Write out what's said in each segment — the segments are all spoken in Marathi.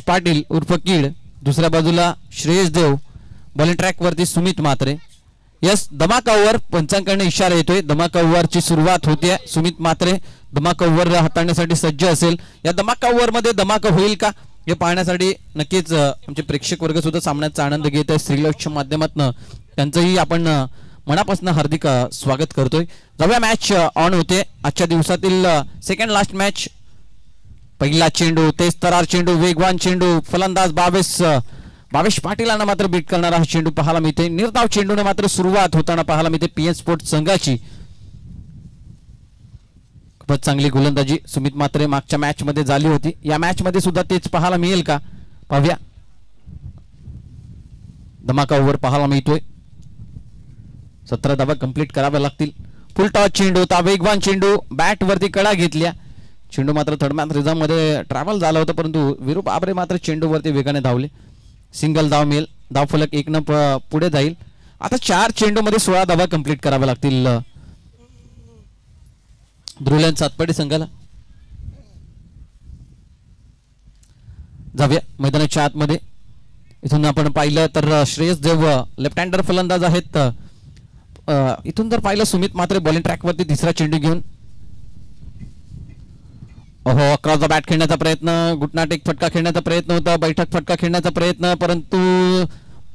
पाटील उर्फ कीड, दुसऱ्या बाजूला श्रेयस देव, बॉलिंग ट्रॅक वरती सुमित म्हात्रे. यस, धमाका ओव्हर पंचांकडे इशारा येतोय. धमाका ओव्हरची सुरुवात होते. सुमित म्हात्रे धमाका ओव्हर हाताळण्यासाठी सज्ज असेल. या धमाका ओव्हर मध्ये धमाका होईल का हे पाहण्यासाठी नक्कीच आमचे प्रेक्षक वर्ग सुद्धा सामन्याचा आनंद घेत आहे. श्रीलक्षच्या माध्यमातून त्यांचंही आपण मनापासून हार्दिक स्वागत करतोय. जाऊया, मॅच ऑन होते. आजच्या दिवसातील सेकंड लास्ट मॅच. पहिला चेंडू, तेज तरार चेंडू, वेगवान चेंडू, फलंदाज भावेश पाटीलांना मात्र बीट करणारा हा चेंडू पाहायला मिळते. निर्धाव चेंडूने मात्र सुरुवात होताना पाहायला मिळते पीएन स्पोर्ट संघाची. खूपच चांगली गोलंदाजी सुमित म्हात्रे मागच्या मॅच मध्ये झाली होती. या मॅच मध्ये सुद्धा तेच पाहायला मिळेल का पाहूया. धमाका ओव्हर पाहायला मिळतोय. 17 धावा कंप्लीट कराव्या लागतील. फुल टॉस चेंडू होता, वेगवान चेंडू, बॅट वरती कडा घेतल्या. चेंडू मात्र थर्ड मॅन रिझर्व मध्ये ट्रॅव्हल झाला होता, परंतु विरू बाबरे मात्र चेंडू वरती वेगाने धावले. सिंगल धाव मिळेल. धाव फलक 1 न पुढे जाईल. आता 4 चेंडू मध्ये 16 धावा कंप्लीट कराव्या लागतील ध्रुलन सातपाडी संघाला. जाऊया मैदानाच्या आतमध्ये. इथून आपण पाहिलं तर श्रेयस देव लेफ्ट हँडर फलंदाज आहेत. इथून जर पाहिलं सुमित म्हात्रे बॉलिंग ट्रॅक वरती तिसरा चेंडू घेऊन अक्रॉस द बॅट खेळण्याचा प्रयत्न, घुटनाट एक फटका खेळण्याचा प्रयत्न होता, बैठक फटका खेळण्याचा प्रयत्न, परंतु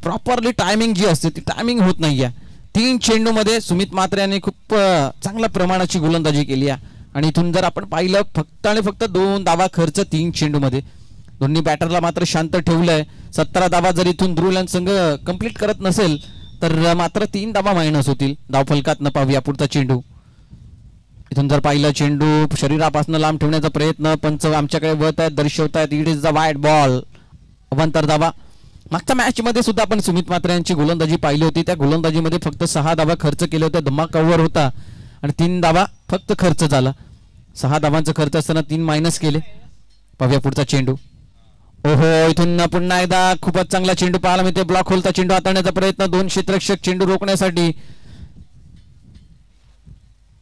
प्रॉपरली टायमिंग जी असते ती टायमिंग होत नाहीये. 3 चेंडू मध्ये सुमित म्हात्रे यांनी खूप चांगल्या प्रमाणाची गोलंदाजी केली आहे. आणि इथून जर आपण पाहिलं फक्त आणि फक्त 2 धावा खर्च 3 चेंडू मध्ये. दोन्ही बॅटरला मात्र शांत ठेवलंय. 17 धावा जर इथून ध्रुलन संघ कंप्लीट करत नसेल तर मात्र 3 धावा मायनस होतील. धाव फलकात न पाहूया पुढचा चेंडू. इथून जर पाहिलं चेंडू शरीरापासून लांब ठेवण्याचा प्रयत्न, पंच आमच्याकडे वळत आहेत, दर्शवतायत. It is the wide ball. अवांतर धावा. मागच्या मॅच मध्ये सुद्धा आपण सुमित म्हात्रे यांची गोलंदाजी पाहिली होती. त्या गोलंदाजीमध्ये फक्त 6 धावा खर्च केले होते. धमाका ओव्हर होता आणि 3 धावा फक्त खर्च झाला. 6 धावांचा खर्च असताना 3 मायनस केले. पाहूया पुढचा चेंडू. इथून पुन्हा एकदा खूपच चांगला चेंडू पाहायला मिळते. ब्लॉक होलचा चेंडू हाताळण्याचा प्रयत्न, 2 क्षेत्ररक्षक चेंडू रोखण्यासाठी.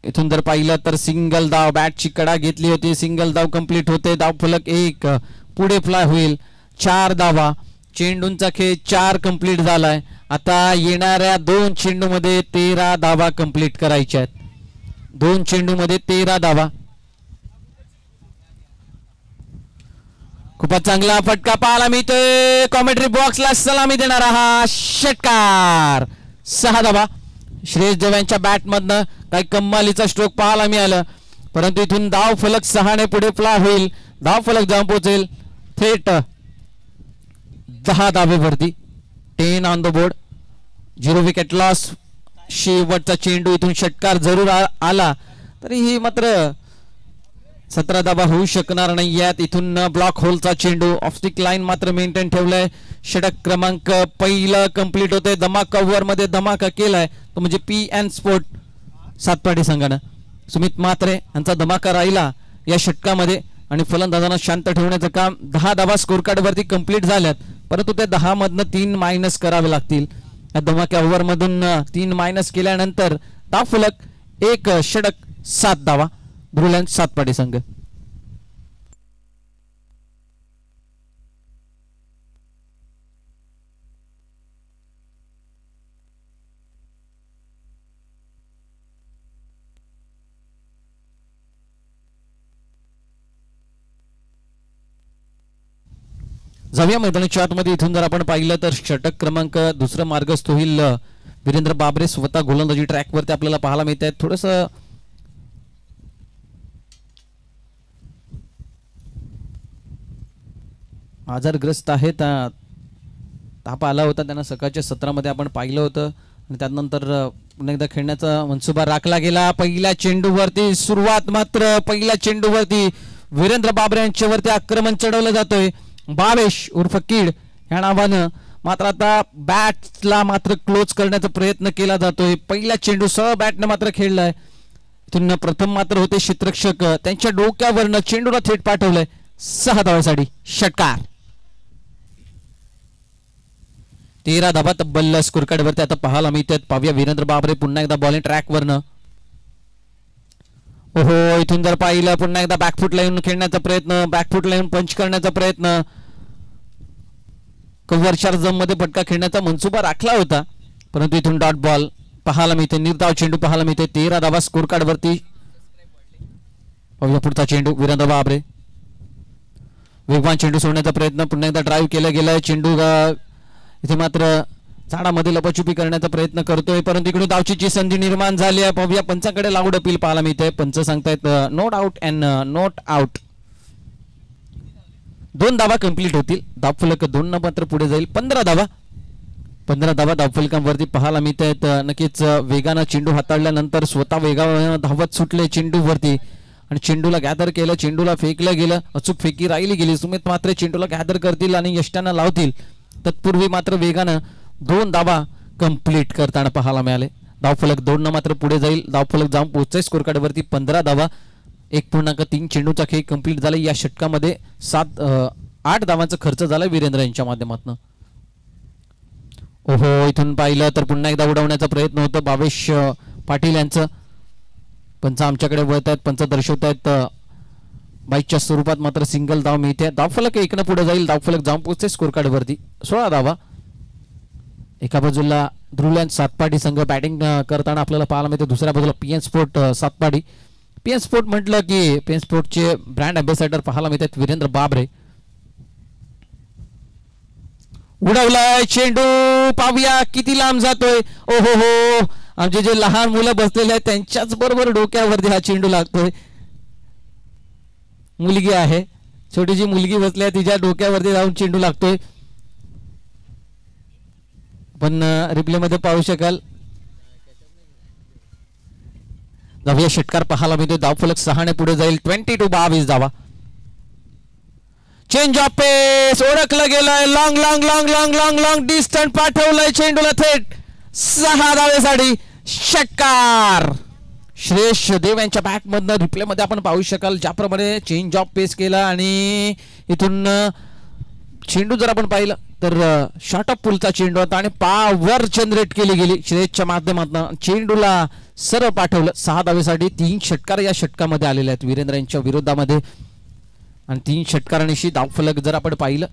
इथून जर पाहिलं तर सिंगल धाव, बॅटची कडा घेतली होती, सिंगल धाव कंप्लीट होते. धाव फलक 1 पुढे फ्लाय होईल. 4 धावा. चेंडूंचा खेळ 4 कंप्लीट झालाय. आता येणाऱ्या 2 चेंडू मध्ये 13 धावा कंप्लीट करायच्या आहेत. 2 चेंडू मध्ये 13 धावा. खूपच चांगला फटका पाहायला मिळतोय. कॉमेंट्री बॉक्सला सलामी देणारा हा षटकार. 6 धावा. श्रेयस देव यांच्या बॅट मधनं काही कमालीचा स्ट्रोक पाहायला मिळालं, परंतु इथून धाव फलक 6 ने पुढे फ्लाय होईल. धाव फलक जाऊन पोहोचेल थेट 10 धावेवरती. 10 on the board. 0 wicket loss. शेवटचा चेंडू इथून षटकार जरूर आला तरीही मात्र 17 धावा होऊ शकणार नाही आहेत. इथून ब्लॉक होलचा चेंडू. ऑफ स्टिक लाईन मात्र मेंटेन ठेवलाय. षटक क्रमांक पहिलं कंप्लीट होते. धमाका ओव्हर मध्ये धमाका केलाय तो म्हणजे पीएन स्पोर्ट सातपाडी संघानं. सुमित म्हात्रे यांचा धमाका राहिला या षटकामध्ये आणि फलंदाजांना शांत ठेवण्याचं काम. 10 धावा स्कोर कार्ड वरती कंप्लीट झाल्यात, परंतु त्या 10 मधनं 3 मायनस करावे लागतील. या धमाक्या ओव्हर मधून 3 मायनस केल्यानंतर धाव फलक 1 षटक 7 धावा. ध्रुलन सातपाडी संघ. जाऊया मैदानाच्या आतमध्ये. इथून जर आपण पाहिलं तर षटक क्रमांक 2 मार्गस्थ होईल. वीरेंद्र बाबरे स्वतः गोलंदाजी ट्रॅक वरती आपल्याला पाहायला मिळत आहेत. थोडस आजारग्रस्त आहेत. ताप आला होता त्यांना सकाळच्या सत्रामध्ये आपण पाहिलं होतं आणि त्यानंतर पुन्हा एकदा खेळण्याचा मनसुबा राखला गेला. पहिल्या चेंडूवरती सुरुवात मात्र पहिल्या चेंडूवरती वीरेंद्र बाबरे यांच्यावरती आक्रमण चढवलं जातोय. भावेश उर्फ कीड या नावानं. मात्र आता बॅटला मात्र क्लोज करण्याचा प्रयत्न केला जातोय. पहिला चेंडू सह बॅटने मात्र खेळलाय. इथून प्रथम मात्र होते क्षेत्ररक्षक, त्यांच्या डोक्यावरनं चेंडूला थेट पाठवलंय. 6 धावांसाठी षटकार. 13 धावा तब्बल स्कोर कार्ड वरती आता पाहायला मिळतात. पाहूया वीरेंद्र बाबरे पुन्हा एकदा बॉलिंग ट्रॅक वरनं. इथून जर पाहिलं पुन्हा एकदा बॅकफुटला येऊन खेळण्याचा प्रयत्न, बॅकफुटला येऊन पंच करण्याचा प्रयत्न. कव्हर चार्जम मध्ये फटका खेळण्याचा मनसुबा राखला होता, परंतु इथून डॉट बॉल पाहायला मिळते. निर्धाव चेंडू पाहायला मिळते. 13 धावा स्कोर कार्ड वरती. पुढचा चेंडू वीरेंद्र बाबरे. वेगवान चेंडू सोडण्याचा प्रयत्न, पुन्हा एकदा ड्राईव्ह केला गेलाय. चेंडू इथे मात्र झाडामध्ये लपाछुपी करण्याचा प्रयत्न करतोय, परंतु इकडे धावचीची संधी निर्माण झाली आहे. पाहूया पंचाकडे लाऊड अपील पाहायला मिळते. पंच सांगतायत not out and not out. 2 धावा कंप्लीट होतील. धावफलक 2 न मात्र पुढे जाईल. 15 धावा धावफलकांवरती पाहायला मिळत आहेत. नक्कीच वेगानं चेंडू हाताळल्यानंतर स्वतः वेगानं धावत सुटले चेंडूवरती आणि चेंडूला गॅदर केलं. चेंडूला फेकलं गेलं. अचूक फेकी राहिली गेली. सुमित मात्र चेंडूला गॅदर करतील आणि यष्टांना लावतील. तत्पूर्वी मात्र वेगानं 2 धावा कंप्लीट करताना पाहायला मिळाले. धावफलक 2 न मात्र पुढे जाईल. धावफलक जाऊन पोहोचेल स्कोर कार्ड वरती. 15 धावा. 1.3 चेंडूचा खेळ कंप्लीट झाला. या षटकामध्ये 8 धावांचा खर्च झाला वीरेंद्र यांच्या माध्यमातून. ओहो, इथून पाहिलं तर पुन्हा एकदा उडवण्याचा प्रयत्न होतो भावेश पाटील यांचं. पंच आमच्याकडे वळत आहेत. पंच दर्शवत आहेत बाईकच्या स्वरूपात मात्र सिंगल धाव मिळते. धावफलक 1 न पुढे जाईल. धावफलक जाऊन पोहोचते स्कोर कार्ड वरती. 16 धावा. एका बाजूला ध्रुवलँड सातपाडी संघ बॅटिंग करताना आपल्याला पाहायला मिळते. दुसऱ्या बाजूला PN sport Satpadi. PN sport म्हटलं की पीएन स्पोर्टचे ब्रँड अँबॅसेडर पाहायला मिळतात वीरेंद्र बाबरे. उडवलाय चेंडू. पाहूया किती लांब जातोय. ओहो हो, आमचे जे लहान मुलं बसलेले आहेत त्यांच्याच बरोबर डोक्यावरती हा चेंडू लागतोय. मुलगी आहे, छोटी जी मुलगी बसली आहे तिच्या डोक्यावरती जाऊन चेंडू लागतोय. पण रिप्ले मध्ये पाहू शकाल. जाऊया षटकार पाहायला मिळतोय. धावफलक 6 ने पुढे जाईल. 22 धावा. चेंज ऑफ पेस ओळखलं गेलंय. Long long long long long long distance पाठवलंय चेंडूला थेट 6 धावेसाठी षटकार. श्रेयस देव यांच्या बॅट मधनं रिप्ले मध्ये आपण पाहू शकाल ज्याप्रमाणे चेंज ऑफ पेस केला आणि इथून चेंडू जर आपण पाहिलं तर शॉर्ट ऑफ पुलचा चेंडू होता आणि पॉवर जनरेट केली गेली श्रेयसच्या माध्यमातून. चेंडूला सरळ पाठवलं. 6 धावेसाठी 3 षटकार या षटकामध्ये आलेले आहेत वीरेंद्र यांच्या विरोधामध्ये आणि 3 षटकारांशी धावफलक जर आपण पाहिलं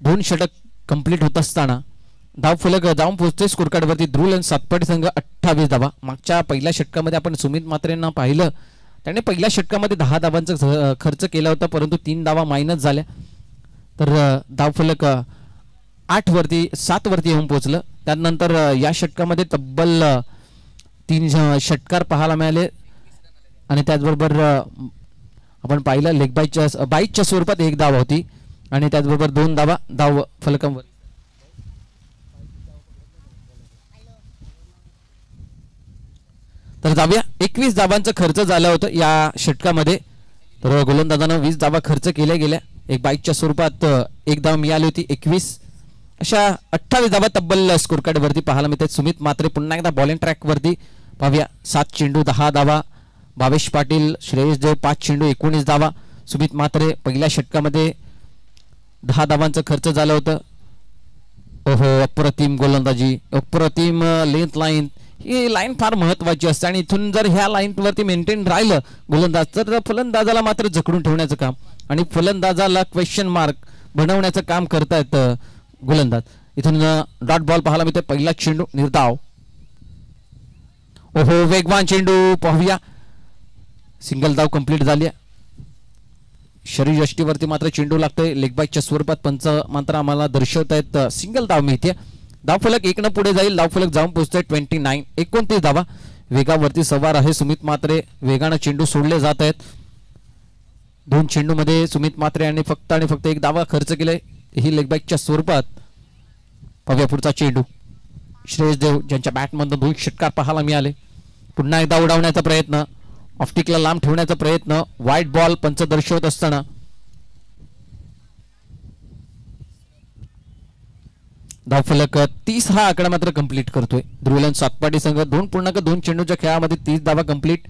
2 षटक कंप्लीट होत असताना धावफलक जाऊन पोहोचते स्कोर कार्ड वरती. ध्रुवलँड सातपाडी संघ 28 धावा. मागच्या पहिल्या षटकामध्ये आपण सुमित मात्रेंना पाहिलं, त्याने पहिल्या षटकामध्ये 10 धावांचा खर्च केला होता, परंतु 3 धावा मायनस झाल्या. तर धावफलक 7 वरती येऊन पोहोचलं. त्यानंतर या षटकामध्ये तब्बल 3 षटकार पाहायला मिळाले आणि त्याचबरोबर आपण पाहिलं लेग बाईकच्या स्वरूपात 1 धाव होती आणि त्याचबरोबर 2 धावा धाव फलकांवर. तर जाऊया 21 धावांचा खर्च झाला होता या षटकामध्ये. तर गोलंदाजानं 20 धावा खर्च केल्या गेल्या. एक बाईकच्या स्वरूपात 1 धाव मिळाली होती. 21 अशा 28 धावा तब्बल स्कोर कार्ड वरती पाहायला मिळतात. सुमित मात्रे पुन्हा एकदा बॉलिंग ट्रॅक वरती. पाहूया 7 चेंडू 10 धावा. भावेश पाटील श्रेयस देव 5 चेंडू 19 धावा. सुमित मात्रे पहिल्या षटकामध्ये 10 धावांचा खर्च झालं होतं. ओहो, अप्रतिम गोलंदाजी, अप्रतिम लेंथ लाईन. ही लाईन फार महत्वाची असते आणि इथून जर ह्या लाईन वरती मेंटेन राहिलं गोलंदाज तर फलंदाजाला मात्र जखडून ठेवण्याचं काम आणि फलंदाजाला क्वेश्चन मार्क बनवण्याचं काम करतायत गोलंदाज. इथून डॉट बॉल पाहायला मिळते. पहिला चेंडू निर्धाव. ओहो, वेगवान चेंडू. पाहूया सिंगल धाव कंप्लीट झाली. शरीर यष्टीवरती मात्र चेंडू लागतोय. लेग बाईकच्या स्वरूपात पंच मात्र आम्हाला दर्शवतायत सिंगल धाव मिळते. धावफलक 1 न पुढे जाईल. धावफलक जाऊन पोहोचतोय 29 धावा. वेगावरती सवार आहे सुमित मात्रे. वेगानं चेंडू सोडले जात आहेत. 2 चेंडू मध्ये सुमित मात्रे यांनी फक्त 1 धावा खर्च केलाय ही लेग बाईकच्या स्वरूपात. पाहूया पुढचा चेंडू. श्रेयस देव ज्यांच्या बॅटमधून 2 षटकार पाहायला मिळाले. पुन्हा एकदा उडवण्याचा प्रयत्न, ऑफ्टिकला लांब ठेवण्याचा प्रयत्न. व्हाईट बॉल पंच दर्शवत असताना धावफलक 30 हा आकडा मात्र कंप्लीट करतोय ध्रुवलँड सातपाडी संघ. 2.2 चेंडूच्या खेळामध्ये 30 धावा कंप्लीट.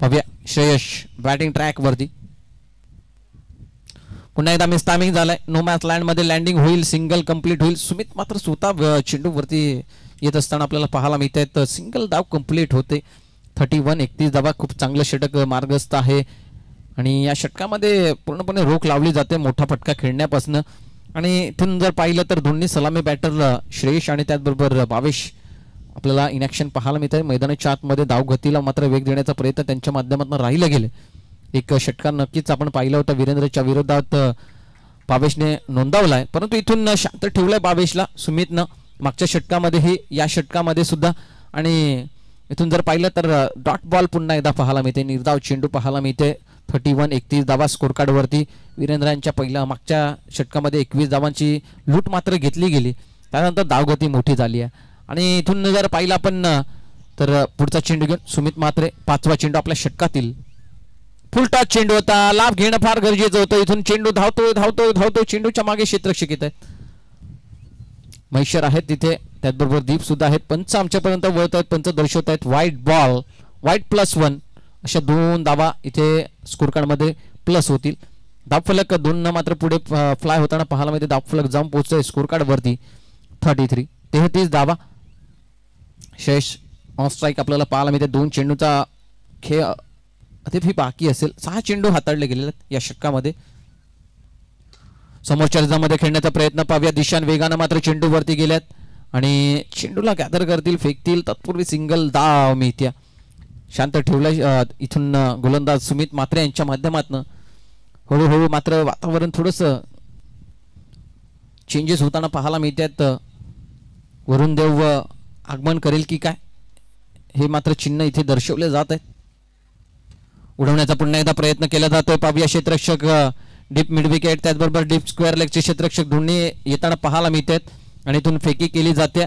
पाहूया श्रेयस बॅटिंग ट्रॅक वरती. पुन्हा एकदा मिस टायमिंग झालाय. नो मॅच लँड मध्ये लँडिंग होईल. सिंगल कंप्लीट होईल. सुमित मात्र स्वतः चेंडू वरती येत असताना आपल्याला पाहायला मिळत आहेत. सिंगल धाव कंप्लीट होते. 31 धावा. खूप चांगलं षटक मार्गस्थ आहे आणि या षटकामध्ये पूर्णपणे रोख लावली जाते मोठा फटका खेळण्यापासून आणि इथून जर पाहिलं तर दोन्ही सलामी बॅटर श्रेयश आणि त्याचबरोबर भावेश आपल्याला इनॅक्शन पाहायला मिळत आहे. मैदानाच्या आतमध्ये धावगतीला मात्र वेग देण्याचा प्रयत्न त्यांच्या माध्यमातून राहिलं गेले. एक षटकार नक्कीच आपण पाहिला होता वीरेंद्रच्या विरोधात भावेशने नोंदवलाय, परंतु इथून शांत ठेवलाय भावेशला सुमितनं मागच्या षटकामध्येही या षटकामध्ये सुद्धा. आणि इथून जर पाहिलं तर डॉट बॉल पुन्हा एकदा पाहायला मिळते, निर्धाव चेंडू पाहायला मिळते. 31-31 धावा स्कोर कार्डवरती वीरेंद्रांच्या पहिल्या मागच्या षटकामध्ये 21 धावांची लूट मात्र घेतली गेली. त्यानंतर धावगती मोठी झाली आहे. आणि इथून जर पाहिलं आपण तर पुढचा चेंडू घेऊन सुमित म्हात्रे, 5वा चेंडू आपल्या षटकातील. फुलटॉस चेंडू होता, लाभ घेणं फार गरजेचं होतं. इथून चेंडू धावतोय धावतोय धावतोय, चेंडूच्या मागे क्षेत्ररक्षक येत आहेत, महेश्वर आहेत तिथे, त्याचबरोबर दीप सुद्धा आहेत. पंच आमच्यापर्यंत वळत आहेत, पंच दर्शवत आहेत व्हाईट बॉल, व्हाईट +1 अशा 2 धावा इथे स्कोर कार्डमध्ये प्लस होतील. धावफलक 2 मात्र पुढे फ्लाय होताना पाहायला मिळते. धावफलक जाऊन पोहोचतोय स्कोर कार्डवरती 33 धावा. शेष ऑन स्ट्राईक आपल्याला पाहायला मिळते. 2 चेंडूचा खेळ अतिफी बाकी असेल. 6 चेंडू हाताळले गेलेले या षटकामध्ये. समोरच्या रिझामध्ये खेळण्याचा प्रयत्न पाहूया. दिशान वेगानं मात्र चेंडू वरती गेल्यात आणि चेंडूला गॅदर करतील, फेकतील. तत्पूर्वी सिंगल धाव मिळत्या. शांत ठेवलं इथून गोलंदाज सुमित म्हात्रे यांच्या माध्यमातून. हळूहळू मात्र वातावरण थोडंसं चेंजेस होताना पाहायला मिळतात. वरुण देव आगमन करेल की काय हे मात्र चिन्ह इथे दर्शवले जात आहे. उडवण्याचा पुन्हा एकदा प्रयत्न केला जातोय. पाहूया क्षेत्ररक्षक डीप मिड विकेट त्याचबरोबर डीप स्क्वेअर लेगचे क्षेत्ररक्षक दोन्ही येताना पाहायला मिळतात. आणि इथून फेकी केली जाते.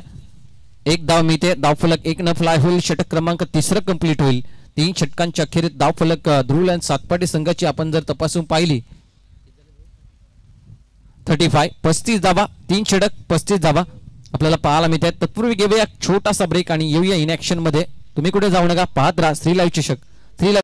1 धाव मिळते. धावफलक 1 न फ्लाय होईल. षटक क्रमांक 3 कंप्लीट होईल. 3 षटकांच्या अखेरीत धावफलक ध्रुव लायन्स सातपाटी संघाची आपण जर तपासून पाहिली 35 धावा, 3 षटक 35 धावा आपल्याला पाहायला मिळतात. तत्पूर्वी घेऊया छोटासा ब्रेक आणि येऊया इन ऍक्शन मध्ये. तुम्ही कुठे जाऊ नका, पाहत राहा श्री लाईव्ह चषक. श्री लाईव्ह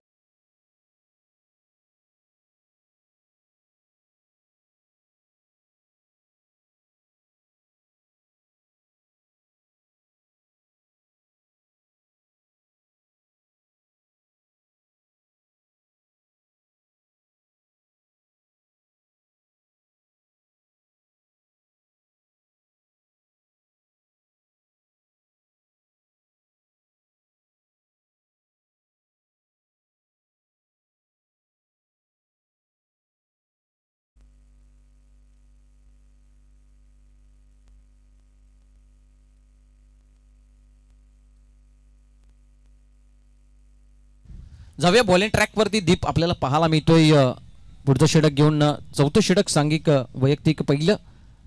जाऊया बॉलिंग ट्रॅक वरती. दीप आपल्याला पाहायला मिळतोय पुढचं षटक घेऊन. 4थं षटक सांघिक वैयक्तिक पहिलं.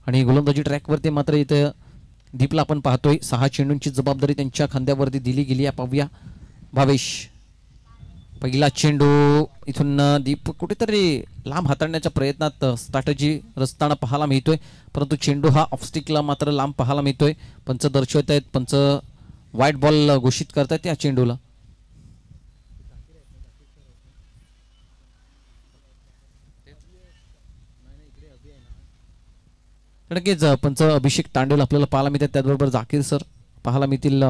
आणि गोलंदाजी ट्रॅक वरती मात्र इथे दीपला आपण पाहतोय. 6 चेंडूंची जबाबदारी त्यांच्या खांद्यावरती दिली गेली आहे. पाहूया भावेश, पहिला चेंडू इथून दीप कुठेतरी लांब हाताळण्याच्या प्रयत्नात स्ट्रॅटजी रचताना पाहायला मिळतोय, परंतु चेंडू हा ऑफस्टिकला मात्र लांब पाहायला मिळतोय. पंच दर्शवत आहेत, पंच व्हाईट बॉल घोषित करतायत या चेंडूला. नक्कीच पंच अभिषेक तांडेल आपल्याला पाहायला मिळतात, त्याचबरोबर जाकीर सर पाहायला मिळतील.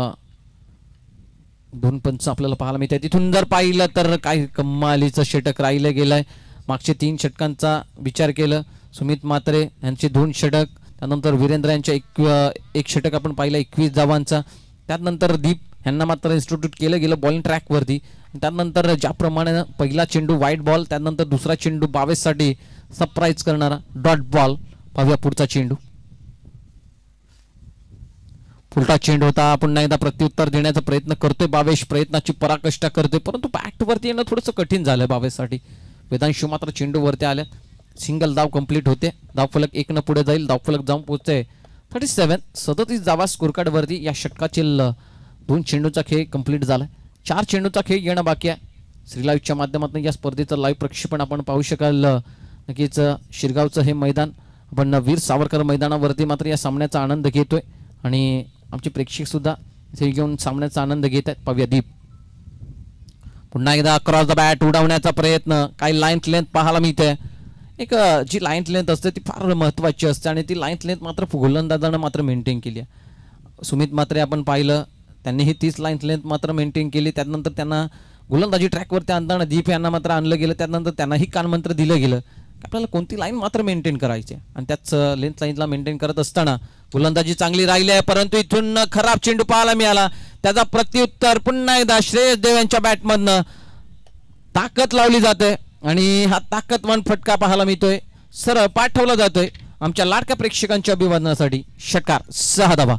2 पंच आपल्याला पाहायला मिळतात. तिथून जर पाहिलं तर काही कमालीचं षटक राहिलं गेलंय. मागचे 3 षटकांचा विचार केलं सुमित म्हात्रे यांचे 2 षटक, त्यानंतर वीरेंद्र यांच्या एक षटक आपण पाहिलं 21 धावांचा. त्यानंतर दीप यांना मात्र इन्स्टिट्यूट केलं गेलं बॉलिंग ट्रॅकवरती. त्यानंतर ज्याप्रमाणे पहिला चेंडू व्हाईट बॉल, त्यानंतर दुसरा चेंडू 22 साठी सरप्राईज करणारा डॉट बॉल. पाहूया पुढचा चेंडू. फुलटा चेंडू होता. पुन्हा एकदा प्रत्युत्तर देण्याचा प्रयत्न करतोय बावेश, प्रयत्नाची पराकाष्ठा करतोय, परंतु बॅट वरती येणं थोडंसं कठीण झालंय बावेशसाठी. वेदांशू मात्र चेंडू वरती आल्या. सिंगल धाव कंप्लीट होते. धावफलक 1 न पुढे जाईल. धावफलक जाऊन पोहोचते 37 धावा स्कोर कार्ड वरती. या षटकातील 2 चेंडूचा खेळ कंप्लीट झालाय. 4 चेंडूचा खेळ येणं बाकी आहे. श्री लाईव्हच्या माध्यमातून या स्पर्धेचं लाईव्ह प्रक्षेपण आपण पाहू शकाल. नक्कीच शिरगावचं हे मैदान आपण वीर सावरकर मैदानावरती मात्र या सामन्याचा आनंद घेतोय आणि आमचे प्रेक्षक सुद्धा इथे घेऊन सामन्याचा आनंद घेत आहेत. पाहूया दीप पुन्हा एकदा क्रॉस द बॅट उडवण्याचा प्रयत्न. काही लाईन लेंथ पाहायला मिळते. एक जी लाईन लेंथ असते ती फार महत्त्वाची असते आणि ती लाईन लेंथ मात्र गोलंदाजानं मात्र मेंटेन केली आहे. सुमित म्हात्रे आपण पाहिलं त्यांनी ही 30 लाईन लेंथ मात्र मेंटेन केली. त्यानंतर त्यांना गोलंदाजी ट्रॅकवरती आणताना दीप यांना मात्र आणलं गेलं. त्यानंतर त्यांनाही कानमंत्र दिलं गेलं आपल्याला कोणती लाईन मात्र मेंटेन करायची आहे आणि त्याच लेंथ लाईनला मेंटेन करत असताना गोलंदाजी चांगली राहिली आहे, परंतु इथून खराब चेंडू पाहायला मिळाला. त्याचा प्रत्युत्तर पुन्हा एकदा श्रेयस देव यांच्या बॅटमधनं ताकद लावली जाते आणि हा ताकदवान फटका पाहायला मिळतोय, सरळ पाठवला जातोय आमच्या लाडक्या प्रेक्षकांच्या अभिवादनासाठी. षटकार, 6 धावा.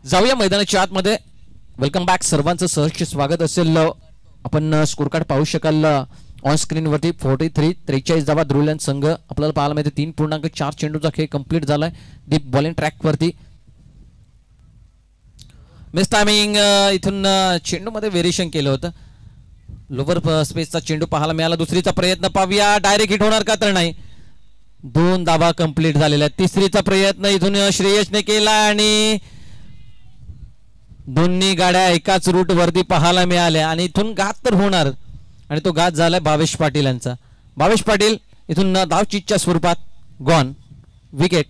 जाऊया मैदानाच्या आतमध्ये. वेलकम बॅक, सर्वांचं सहर्ष स्वागत असेल. आपण स्कोर कार्ड पाहू शकाल ऑन स्क्रीन वरती. 43 धावा ध्रुवलँड संघ आपल्याला पाहायला मिळते. 3.4 चेंडूचा खेळ कंप्लीट झालाय डीप बॉलिंग ट्रॅक वरती. मिस टायमिंग, इथून चेंडू मध्ये व्हेरिएशन केलं होतं. लोअर स्पेसचा चेंडू पाहायला मिळाला. दुसरीचा प्रयत्न पाहूया, डायरेक्ट हिट होणार का तर नाही. 2 धावा कंप्लीट झालेल्या. तिसरीचा प्रयत्न इथून श्रेयसने केला आणि दोन्ही गाड्या एकाच रूट वरती पाहायला मिळाल्या आणि इथून घात तर होणार आणि तो घात झालाय भावेश पाटील यांचा. भावेश पाटील इथून धावचीच्या स्वरूपात गॉन, विकेट.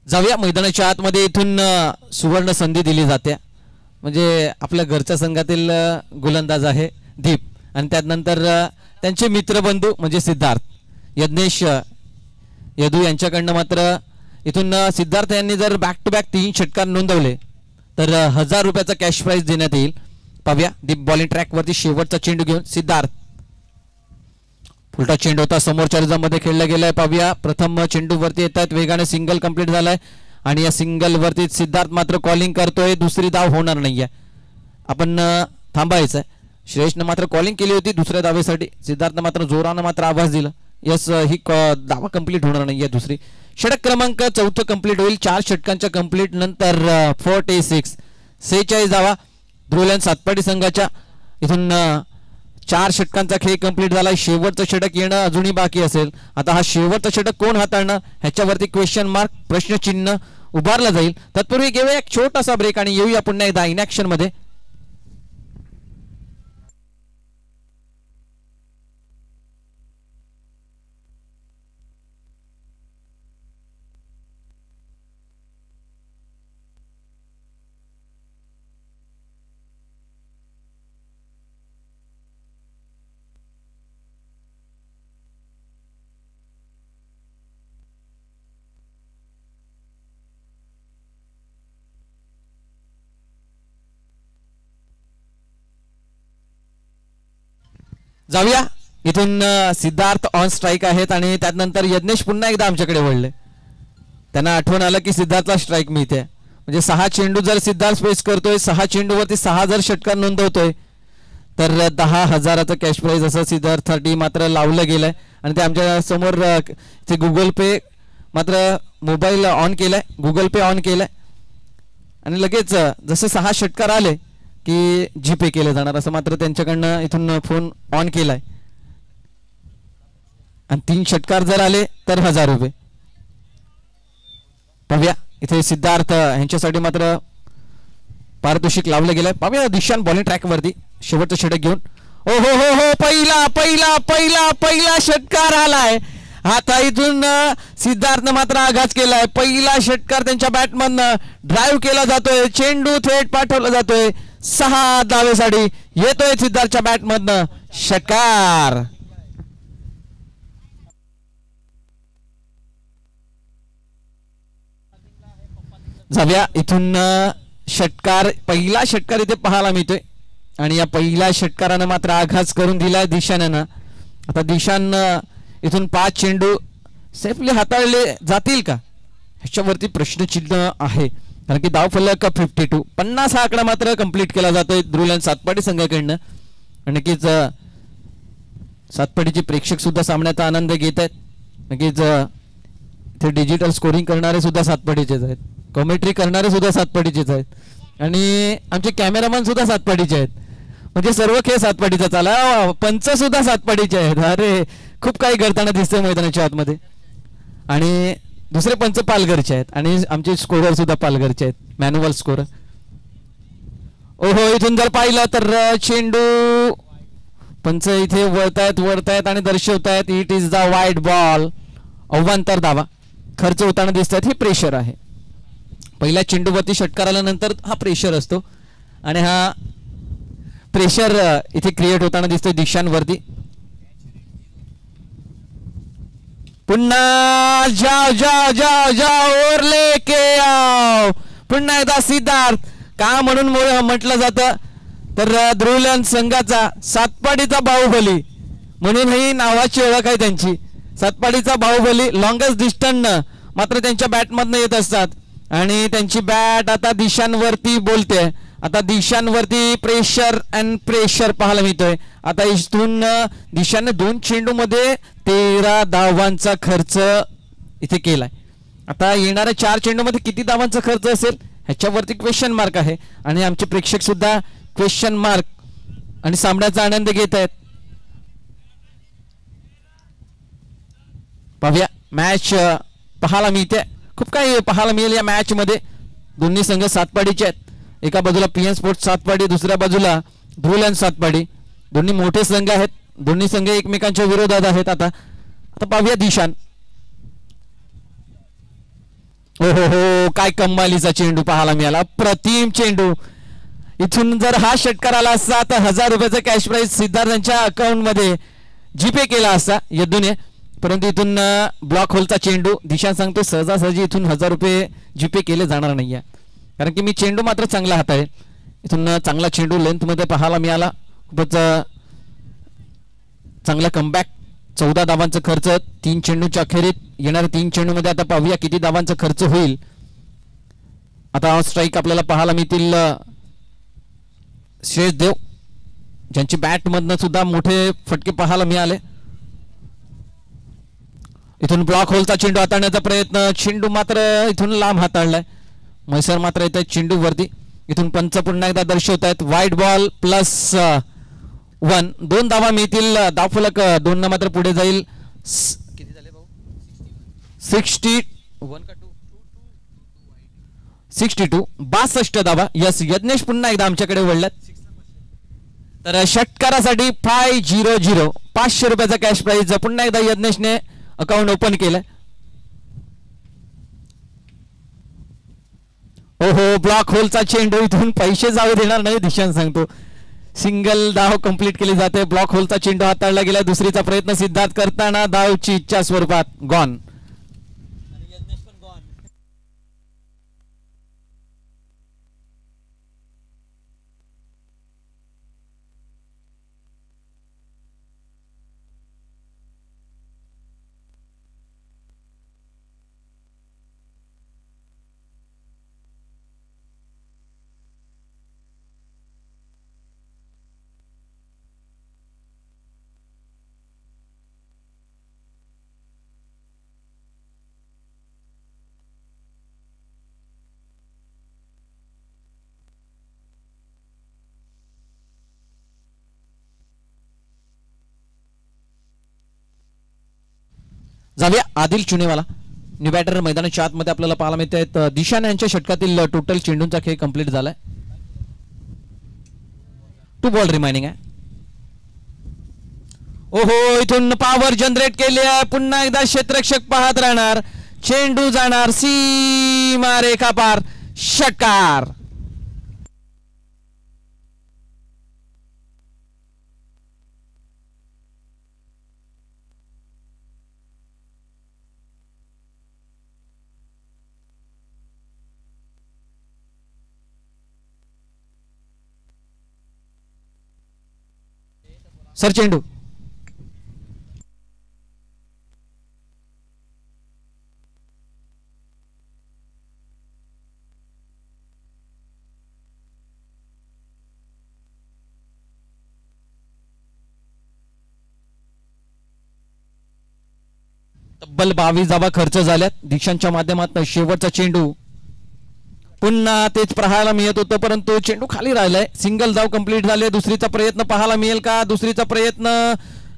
जाऊया मैदानाच्या आतमध्ये. इथून सुवर्ण संधी दिली जाते, म्हणजे आपल्या घरच्या संघातील गोलंदाज आहे दीप आणि त्यानंतर त्यांचे मित्रबंधू म्हणजे सिद्धार्थ यज्ञेश यदू यांच्याकडनं मात्र इथून सिद्धार्थ यांनी जर बॅक टू बॅक 3 षटकार नोंदवले तर 1000 रुपयाचा कॅश प्राइज देण्यात येईल. पाहूया डीप बॉलिंग ट्रॅक वरती शेवटचा चेंडू घेऊन सिद्धार्थ. उलटा चेंडू होता, समोरच्या रिझममध्ये खेळला गेलाय. पाहूया प्रथम चेंडू वरती येतात वेगाने. सिंगल कंप्लीट झालाय आणि या सिंगल वरती सिद्धार्थ मात्र कॉलिंग करतोय. दुसरी धाव होणार नाहीये, आपण थांबायचंय. श्रेयसनं मात्र कॉलिंग केली होती दुसऱ्या धावेसाठी. सिद्धार्थनं मात्र जोरानं मात्र आवाज दिला. यस, ही धावा कंप्लीट होणार नाहीये. दुसरी षटक क्रमांक 4 कंप्लीट होईल 4 षटकांच्या कंप्लीट नंतर. 46 धावा ध्रुवलँड सातपाडी संघाच्या. इथून 4 षटकांचा खेळ कंप्लीट झालाय. शेवटचं षटक येणं अजूनही बाकी असेल. आता हा शेवटचं षटक कोण हाताळणार ह्याच्यावरती क्वेश्चन मार्क, प्रश्नचिन्ह उभारला जाईल. तत्पूर्वी घेऊया एक छोटासा ब्रेक आणि येऊया पुन्हा एकदा इन ऍक्शन मध्ये. जाऊया. इथून सिद्धार्थ ऑन स्ट्राईक आहेत आणि त्यानंतर यज्ञेश पुन्हा एकदा आमच्याकडे वळले. त्यांना आठवण आलं की सिद्धार्थला स्ट्राईक मिळते, म्हणजे 6 चेंडू जर सिद्धार्थ स्पेस करतोय, 6 चेंडूवरती 6 जर षटकार नोंदवतोय तर 10,000चं कॅश प्राइज असं सिद्धार्थसाठी मात्र लावलं गेलंय. आणि ते आमच्या समोर ते गुगल पे मात्र मोबाईल ऑन केलाय, गुगल पे ऑन केलाय आणि लगेच जसे 6 षटकार आले की जीपे केले जाणार असं मात्र त्यांच्याकडनं इथून फोन ऑन केलाय. आणि 3 षटकार जर आले तर 1000 रुपये. पाहूया इथे सिद्धार्थ यांच्यासाठी मात्र पारितोषिक लावलं गेलंय. पाहूया दिशान बॉलिंग ट्रॅक वरती शेवटचं षटक घेऊन. ओ हो हो हो, पहिला पहिला पहिला पहिला षटकार आलाय. आता इथून सिद्धार्थनं मात्र आघात केलाय. पहिला षटकार त्यांच्या बॅटमधनं ड्राईव्ह केला जातोय, चेंडू थेट पाठवला जातोय. 6 धावेसाठी येतोय सिद्धार्थच्या बॅटमधनं षटकार. जाऊया इथून षटकार, पहिला षटकार इथे पाहायला मिळतोय आणि या पहिल्या षटकारानं मात्र आघात करून दिला दिशानं. आता दिशान इथून 5 चेंडू सेफली हाताळले जातील का ह्याच्यावरती प्रश्नचिन्ह आहे, कारण की धावफलक 52, 50 हा आकडा मात्र कंप्लीट केला जातोय ध्रुवलन सातपाडी संघाकडनं. आणि नक्कीच सातपाडीचे प्रेक्षक सुद्धा सामन्याचा आनंद घेत आहेत. नक्कीच इथे डिजिटल स्कोरिंग करणारे सुद्धा सातपाडीचेच आहेत, कॉमेंट्री करणारे सुद्धा सातपाडीचेच आहेत आणि आमचे कॅमेरामॅन सुद्धा सातपाडीचे आहेत. म्हणजे सर्व खेळ सातपाडीचा चाला, पंच सुद्धा सातपाडीचे आहेत. अरे खूप काही घडताना दिसतंय मैदानाच्या आतमध्ये. आणि दुसरे पंच पालघरचे आहेत आणि आमचे स्कोरर सुद्धा पालघरचे आहेत, मॅन्युअल स्कोरर. ओहो, इथून जर पाहिलं तर चेंडू पंच इथे वळतायत आणि दर्शवतायत इट इज द वाईट बॉल. अवांतर धावा खर्च होताना दिसतात, हे प्रेशर आहे. पहिल्या चेंडूवरती षटकार आल्यानंतर हा प्रेशर असतो आणि हा प्रेशर इथे क्रिएट होताना दिसतोय दिशांवरती. पुन्हा जाओ जाओ जाओ जाओ और लेके आओ. पुन्हा एकदा सिद्धार्थ का म्हणून म्हटलं जातं तर ध्रुवलन संघाचा सातपाडीचा बाहुबली म्हणूनही नावाची ओळख आहे त्यांची. सातपाडीचा बाहुबली लॉंगेस्ट डिस्टन्स मात्र त्यांच्या बॅटमधनं येत असतात आणि त्यांची बॅट आता दिशांवरती बोलते. आता दिशांवरती प्रेशर अँड प्रेशर पाहायला मिळतोय. आता इथून दिशाने 2 चेंडूमध्ये 13 धावांचा खर्च इथे केलाय. आता येणाऱ्या 4 चेंडूमध्ये किती धावांचा खर्च असेल ह्याच्यावरती क्वेश्चन मार्क आहे आणि आमचे प्रेक्षक सुद्धा क्वेश्चन मार्क आणि सामन्याचा आनंद घेत आहेत. पाहूया मॅच पाहायला मिळते, खूप काही पाहायला मिळेल या मॅच मध्ये. दोन्ही संघ सातपाडीचे आहेत, एका बाजूला पीएन स्पोर्ट्स सातपाडी, दुसऱ्या बाजूला ध्रुवलन सातपाडी. दोन्ही मोठे संघ आहेत, दोन्ही संघ एकमेकांच्या विरोधात आहेत. आता पाहूया दिशान. हो हो हो, काय कमालीचा चेंडू पाहायला मिळाला, प्रतिम चेंडू. इथून जर हा षटकार आला असता तर 1000 रुपयाचा कॅश प्राइज सिद्धार्थांच्या अकाउंट मध्ये जीपे केला असता यदूने, परंतु इथून ब्लॉक होलचा चेंडू. दिशान सांगतो सहजासहजी इथून 1000 रुपये जीपे केले जाणार नाहीये, कारण की मी चेंडू मात्र चांगला हाताळेल. इथून चांगला चेंडू लेंथ मध्ये पाहायला मिळाला, खूपच चांगला कमबॅक. 14 धावांचा खर्च 3 चेंडूच्या अखेरीत. येणाऱ्या 3 चेंडूमध्ये आता पाहूया किती धावांचा खर्च होईल. आता स्ट्राईक आपल्याला पाहायला मिळतील श्रेयस देव, ज्यांची बॅट मधनं सुद्धा मोठे फटके पाहायला मिळाले. इथून ब्लॉक होलचा चेंडू हाताळण्याचा प्रयत्न, चेंडू मात्र इथून लांब हाताळलाय. मैसर मात्र येत आहेत चेंडू वरती. इथून पंच पुन्हा एकदा दर्शवत आहेत व्हाईट बॉल +1. 2 धावा मिळतील. धावफलक 2 न मात्र पुढे जाईल. किती झाले भाऊ? 61 का 62 62 धावा. यस, यज्ञेश पुन्हा एकदा आमच्याकडे वळल्यात. तर षटकारासाठी 500 500 रुपयाचा कॅश प्राइज पुन्हा एकदा यज्ञेशने अकाउंट ओपन केलंय. ओहो, ब्लॉक होलचा चेंडू. इथून पैसे जाऊ देणार नाही दिशान सांगतो. सिंगल धाव कंप्लीट केली जाते. ब्लॉक होलचा चेंडू हाताळला गेला. दुसरीचा प्रयत्न सिद्धार्थ करताना धावची इच्छा स्वरूपात गॉन. जाऊया आदिल चुनेवाला न्यू बॅटर मैदानाच्या आतमध्ये आपल्याला पाहायला मिळत आहेत. दिशान यांच्या षटकातील टोटल चेंडूंचा खेळ कंप्लीट झालाय. 2 बॉल रिमाइनिंग आहे. ओहो, इथून पॉवर जनरेट केली आहे. पुन्हा एकदा क्षेत्ररक्षक पाहत राहणार. चेंडू जाणार सीमा रेखा पार. षटकार. सर चेंडू. तब्बल 22 धावा खर्च झाल्यात. दीक्षांच्या माध्यमातून शेवटचा चेंडू. पुन्हा तेच पाहायला मिळत होतं परंतु चेंडू खाली राहिलाय. सिंगल धाव कंप्लीट झाले. दुसरीचा प्रयत्न पाहायला मिळेल का? दुसरीचा प्रयत्न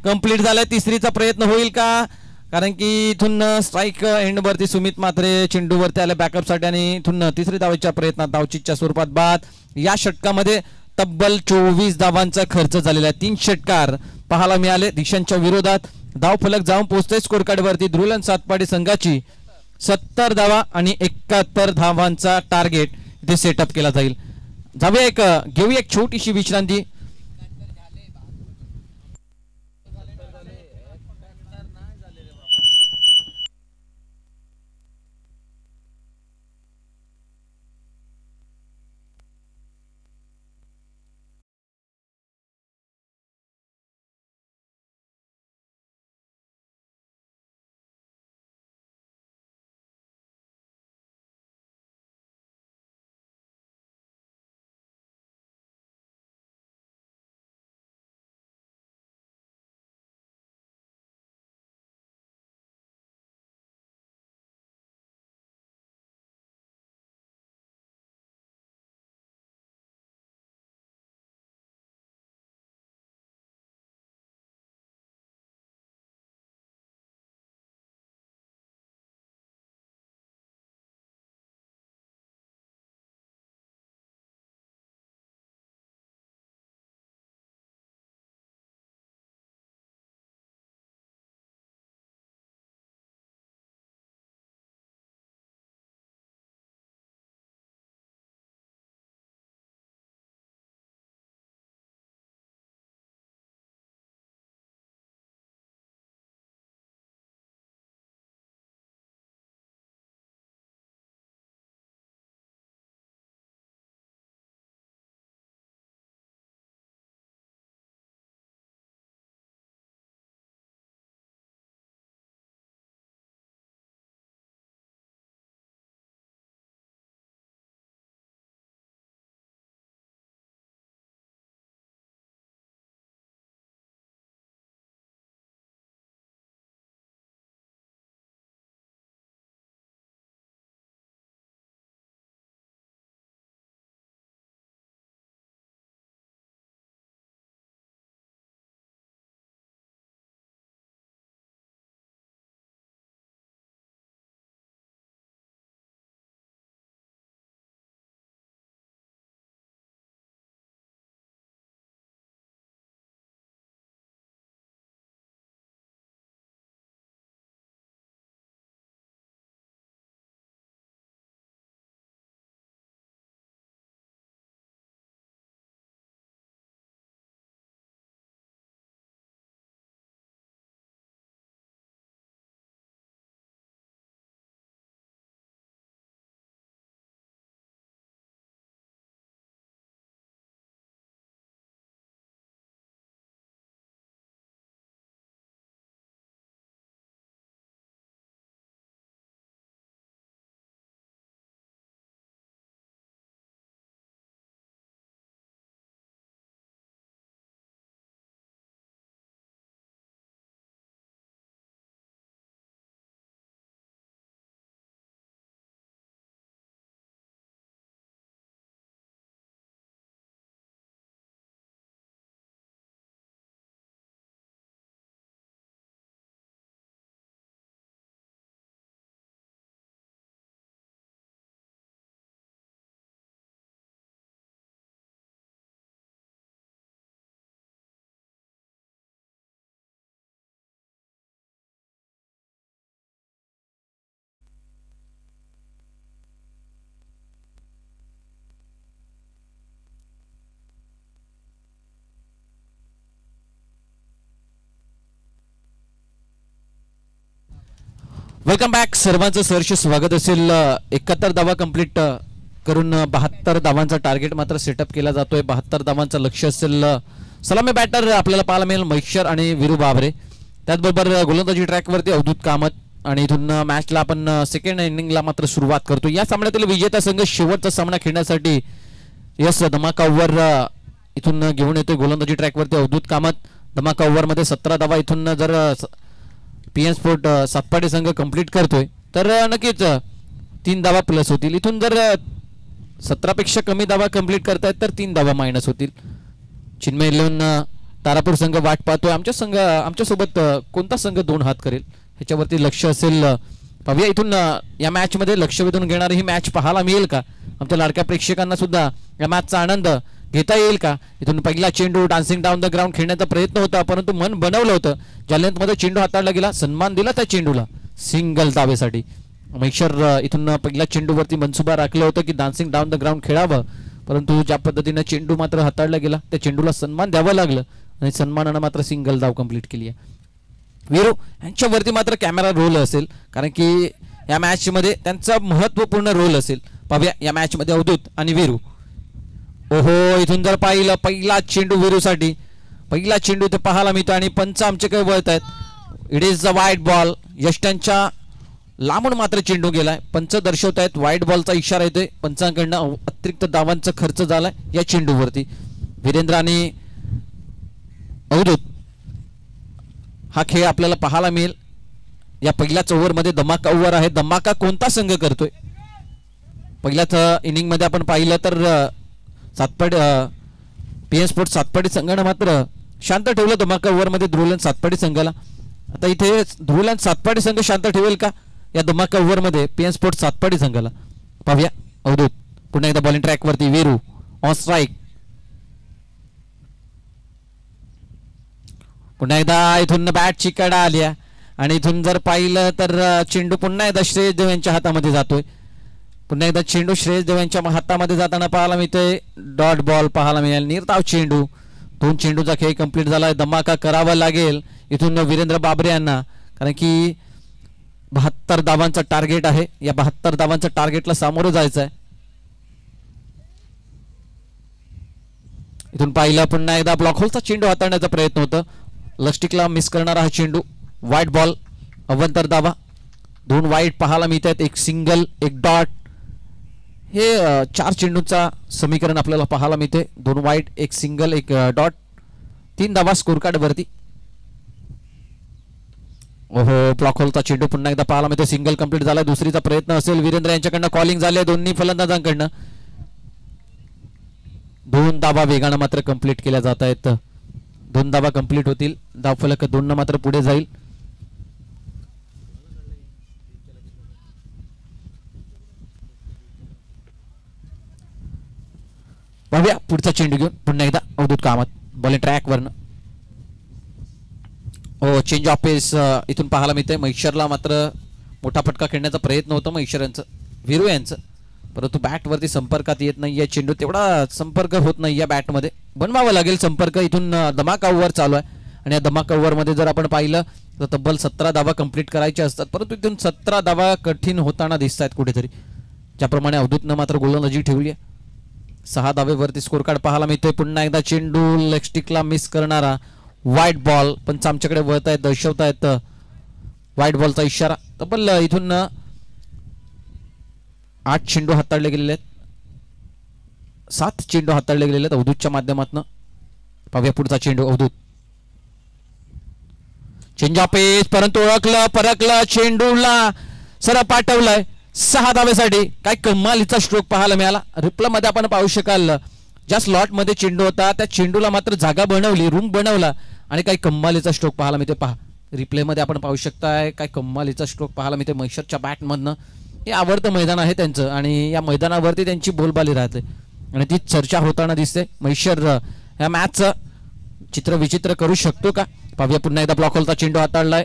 कंप्लीट झालाय. तिसरीचा प्रयत्न होईल का? कारण की इथून स्ट्राईक एंडवरती सुमित म्हात्रे चेंडूवरती आले बॅकअपसाठी आणि इथून तिसरी धावेच्या प्रयत्नात धावचीच्या स्वरूपात बाद. या षटकामध्ये तब्बल 24 धावांचा खर्च झालेला आहे. 3 षटकार पाहायला मिळाले. दिशांच्या विरोधात धाव फलक जाऊन पोहोचते स्कोर कार्डवरती. ध्रुलन सातपाडी संघाची 70 धावा आणि 71 धावांचा टार्गेट इथे सेटअप केला जाईल. जाऊया घेऊया एक छोटीशी विश्रांती. Welcome back. सर्वांचं सहर्ष स्वागत असेल. 71 धावा कंप्लीट करून 72 धावांचा टार्गेट मात्र सेटअप केला जातोय. 72 धावांचं लक्ष असेल सलामी बॅटर आपल्याला पाहायला मिळेल महेश्वर आणि वीरू बाबरे. त्याचबरोबर गोलंदाजी ट्रॅकवरती अवधूत कामत. आणि इथून मॅचला आपण सेकंड इनिंगला मात्र सुरुवात करतो. या सामन्यातील विजेता संघ शेवटचा सामना खेळण्यासाठी यस धमाका ओव्हर इथून घेऊन येतोय. गोलंदाजी ट्रॅकवरती अवधूत कामत. धमाका ओव्हरमध्ये 17 धावा इथून जर PN स्पोर्ट सातपाडी संघ कंप्लीट करतोय तर नक्कीच 3 धावा प्लस होतील. इथून जर 17 पेक्षा कमी धावा कंप्लीट करतायत तर 3 धावा मायनस होतील. चिन्मय 11 तारापूर संघ वाट पाहतोय. आमच्यासोबत कोणता संघ 2 हात करेल ह्याच्यावरती लक्ष असेल. पाहूया इथून या मॅच मध्ये लक्ष वेधून घेणारी ही मॅच पाहायला मिळेल का. आमच्या लाडक्या प्रेक्षकांना सुद्धा या मॅचचा आनंद घेता येईल का. इथून पहिला चेंडू डान्सिंग डाऊन द ग्राउंड खेळण्याचा प्रयत्न होता परंतु मन बनवलं होतं. ज्या लेंथमध्ये चेंडू हाताळला गेला सन्मान दिला त्या चेंडूला सिंगल दावेसाठी. महेश्वर इथून पहिल्या चेंडूवरती मनसुबा राखलं होतं की डान्सिंग डाऊन द ग्राउंड खेळावं परंतु ज्या पद्धतीने चेंडू मात्र हाताळला गेला त्या चेंडूला सन्मान द्यावं लागलं आणि सन्मानानं मात्र सिंगल धाव कंप्लीट केली आहे. वीरू यांच्यावरती मात्र कॅमेरा रोल असेल कारण की या मॅच मध्ये त्यांचा महत्वपूर्ण रोल असेल. पाहूया या मॅच मध्ये अवधूत आणि वीरू. ओहो इथून जर पाहिलं पहिला चेंडू वीरूसाठी पहिला चेंडू इथे पाहायला मिळतो आणि पंच आमचे काही वळत आहेत. इट इज अ वाईट बॉल. यष्टांच्या लांबून मात्र चेंडू गेलाय. पंच दर्शवत आहेत व्हाईट बॉलचा इशारा येतोय. पंचांकडनं अतिरिक्त धावांचा खर्च झालाय या चेंडूवरती. वीरेंद्र आणि अवधूत हा खेळ आपल्याला पाहायला मिळेल. या पहिल्याच ओव्हरमध्ये धमाका ओव्हर आहे. धमाका कोणता संघ करतोय. पहिल्याच इनिंग मध्ये आपण पाहिलं तर सातपाडी PN स्पोर्ट सातपाडी संघानं मात्र शांत ठेवलं धमाका ओव्हरमध्ये ध्रुवलन सातपाडी संघाला. आता इथे ध्रुवलन सातपाडी संघ शांत ठेवेल का या धमाका ओव्हरमध्ये PN स्पोर्ट सातपाडी संघाला. पाहूया अवधूत पुन्हा एकदा बॉलिंग ट्रॅकवरती. Viru on strike. पुन्हा एकदा इथून बॅट चिकाडा आल्या आणि इथून जर पाहिलं तर चेंडू पुन्हा एकदा श्रेयस देव यांच्या हातामध्ये जातोय. पुन्हा एकदा चेंडू श्रेयस देव यांच्या हातामध्ये जाताना पाहायला मिळतोय. डॉट बॉल पाहायला मिळेल. निर्धाव चेंडू. 2 चेंडूचा खेळ कंप्लीट झालाय. धमाका करावा लागेल इथून वीरेंद्र बाबरे यांना कारण की 72 धावांचा टार्गेट आहे. या 72 धावांच्या टार्गेटला सामोरं जायचं आहे. इथून पाहिलं पुन्हा एकदा ब्लॉक होलचा चेंडू हाताळण्याचा प्रयत्न होता. लस्टिकला मिस करणारा हा चेंडू. White ball. अवंतर धावा. 2 वाईट पाहायला मिळत आहेत. 1 सिंगल 1 डॉट. हे 4 चेंडूचा समीकरण आपल्याला पाहायला मिळते. 2 वाईट 1 सिंगल 1 डॉट. 3 धावा स्कोर कार्ड वरती. ओहो ब्लॉक होलचा चेंडू पुन्हा एकदा पाहायला मिळते. सिंगल कंप्लीट झाला. दुसरीचा प्रयत्न असेल. वीरेंद्र यांच्याकडनं कॉलिंग झाले दोन्ही फलंदाजांकडनं. 2 धावा वेगानं मात्र कंप्लीट केल्या जात आहेत. 2 धावा कंप्लीट होतील. धावफलक 2 मात्र पुढे जाईल. पाहूया पुढचा चेंडू घेऊन पुन्हा एकदा अवधूत कामत बॉलिंग ट्रॅक वरनं. हो चेंज ऑफ पेस इथून पाहायला मिळतंय. महेश्वरला मात्र मोठा फटका खेळण्याचा प्रयत्न होता महेश्वर यांचं वीरू यांचं परंतु बॅट वरती संपर्कात येत नाही. या चेंडू तेवढा संपर्क होत नाही. या बॅट मध्ये बनवावा लागेल संपर्क. इथून धमाका ओव्हर चालू आहे आणि या धमाका ओव्हर मध्ये जर आपण पाहिलं तर तब्बल 17 धावा कंप्लीट करायचे असतात परंतु इथून 17 धावा कठीण होताना दिसत आहेत कुठेतरी. ज्याप्रमाणे अवधूतनं मात्र गोलंदाजी ठेवली आहे. 6 धावेवरती स्कोर कार्ड पाहायला मिळतोय. पुन्हा एकदा चेंडू लेग स्टिकला मिस करणारा व्हाईट बॉल. पण आमच्याकडे वळत आहेत दर्शवत आहेत व्हाईट बॉलचा इशारा. तब्बल इथून 8 चेंडू हाताळले गेलेले आहेत. 7 चेंडू हाताळले गेलेले आहेत अवधूतच्या माध्यमातून. पाहूया पुढचा चेंडू अवधूत. चेंज ऑफ पेस परंतु ओळखलं परखलं चेंडूला सरळ पाठवलाय 6 धावेसाठी. काय कमालीचा स्ट्रोक पाहायला मिळाला. रिप्ले मध्ये आपण पाहू शकाल ज्या स्लॉट मध्ये चेंडू होता त्या चेंडूला मात्र जागा बनवली रूम बनवला आणि काही कमालीचा स्ट्रोक पाहायला मिळते. पहा रिप्ले मध्ये आपण पाहू शकताय काय कमालीचा स्ट्रोक पाहायला मिळते महेश्वरच्या बॅट मधनं. हे आवडतं मैदान आहे त्यांचं आणि या मैदानावरती त्यांची बोलबाली राहते आणि ती चर्चा होताना दिसते. महेश्वर या मॅचचं चित्र विचित्र करू शकतो का. पाहूया पुन्हा एकदा ब्लॉक होलचा चेंडू हाताळलाय.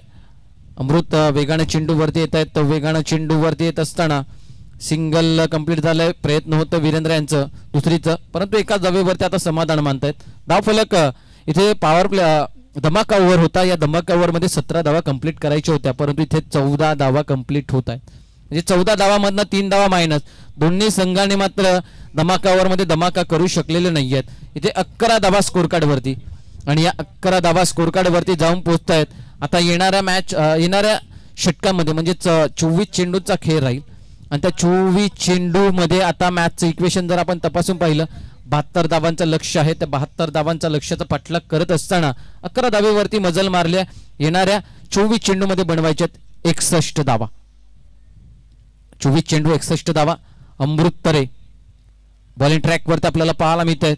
अमृत वेगाने चेंडू वरती येत आहेत. वेगाने चेंडू वरती येत असताना सिंगल कंप्लीट झालंय. प्रयत्न होतं वीरेंद्र यांचं दुसरीचं परंतु एका जावेवरती आता समाधान मानतायत. धावफलक इथे पॉवर प्ले धमाका ओव्हर होता. या धमाका ओव्हर मध्ये 17 धावा कंप्लीट करायच्या होत्या परंतु इथे 14 धावा कंप्लीट होत आहेत. म्हणजे 14 धावामधनं 3 धावा मायनस. दोन्ही संघाने मात्र धमाका ओव्हर मध्ये धमाका करू शकलेले नाहीयेत. इथे 11 धावा स्कोर कार्ड वरती. आणि या 11 धावा स्कोर कार्ड वरती जाऊन पोहोचतायत. आता येणाऱ्या षटकामध्ये म्हणजे 24 चेंडूचा खेळ राहील आणि त्या 24 चेंडू मध्ये आता मॅचचं इक्वेशन जर आपण तपासून पाहिलं 72 धावांचं लक्ष आहे. त्या 72 धावांचा लक्ष्याचा पाठलाग करत असताना 11 धावेवरती मजल मारल्या. येणाऱ्या 24 चेंडू मध्ये बनवायच्यात 61 धावा. 24 चेंडू 61 धावा. अमृत तरे बॉलिंग ट्रॅक वरती आपल्याला पाहायला मिळत आहेत.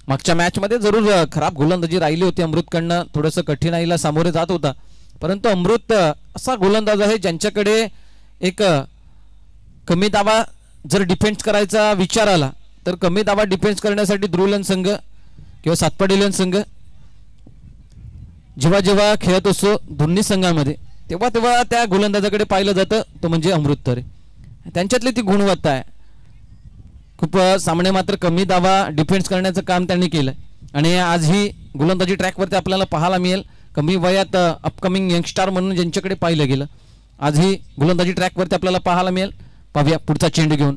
मागच्या मॅच मध्ये जरूर खराब गोलंदाजी राहिली होती. अमृतकडनं थोडंसं कठीणाईला सामोरे जात होता, परंतु अमृत असा गोलंदाज आहे ज्यांच्याकडे एक कमी धावा जर डिफेन्स करायचा विचार आला तर कमी धावा डिफेन्स करण्यासाठी ध्रुवलन संघ किंवा सातपाडीलन संघ जेव्हा जेव्हा खेळत असतो दोन्ही संघांमध्ये तेव्हा तेव्हा त्या गोलंदाजाकडे पाहिलं जातं, तो म्हणजे अमृत तरे. त्यांच्यातली ती गुणवत्ता आहे. खूप सामने मात्र कमी धावा डिफेन्स करण्याचं काम त्यांनी केलं आणि आज ही गोलंदाजी ट्रॅकवरती आपल्याला पाहायला मिळेल. कमी वयात अपकमिंग यंगस्टार म्हणून ज्यांच्याकडे पाहिलं गेलं आज ही गोलंदाजी ट्रॅकवरती आपल्याला पाहायला मिळेल. पाहूया पुढचा चेंडू घेऊन.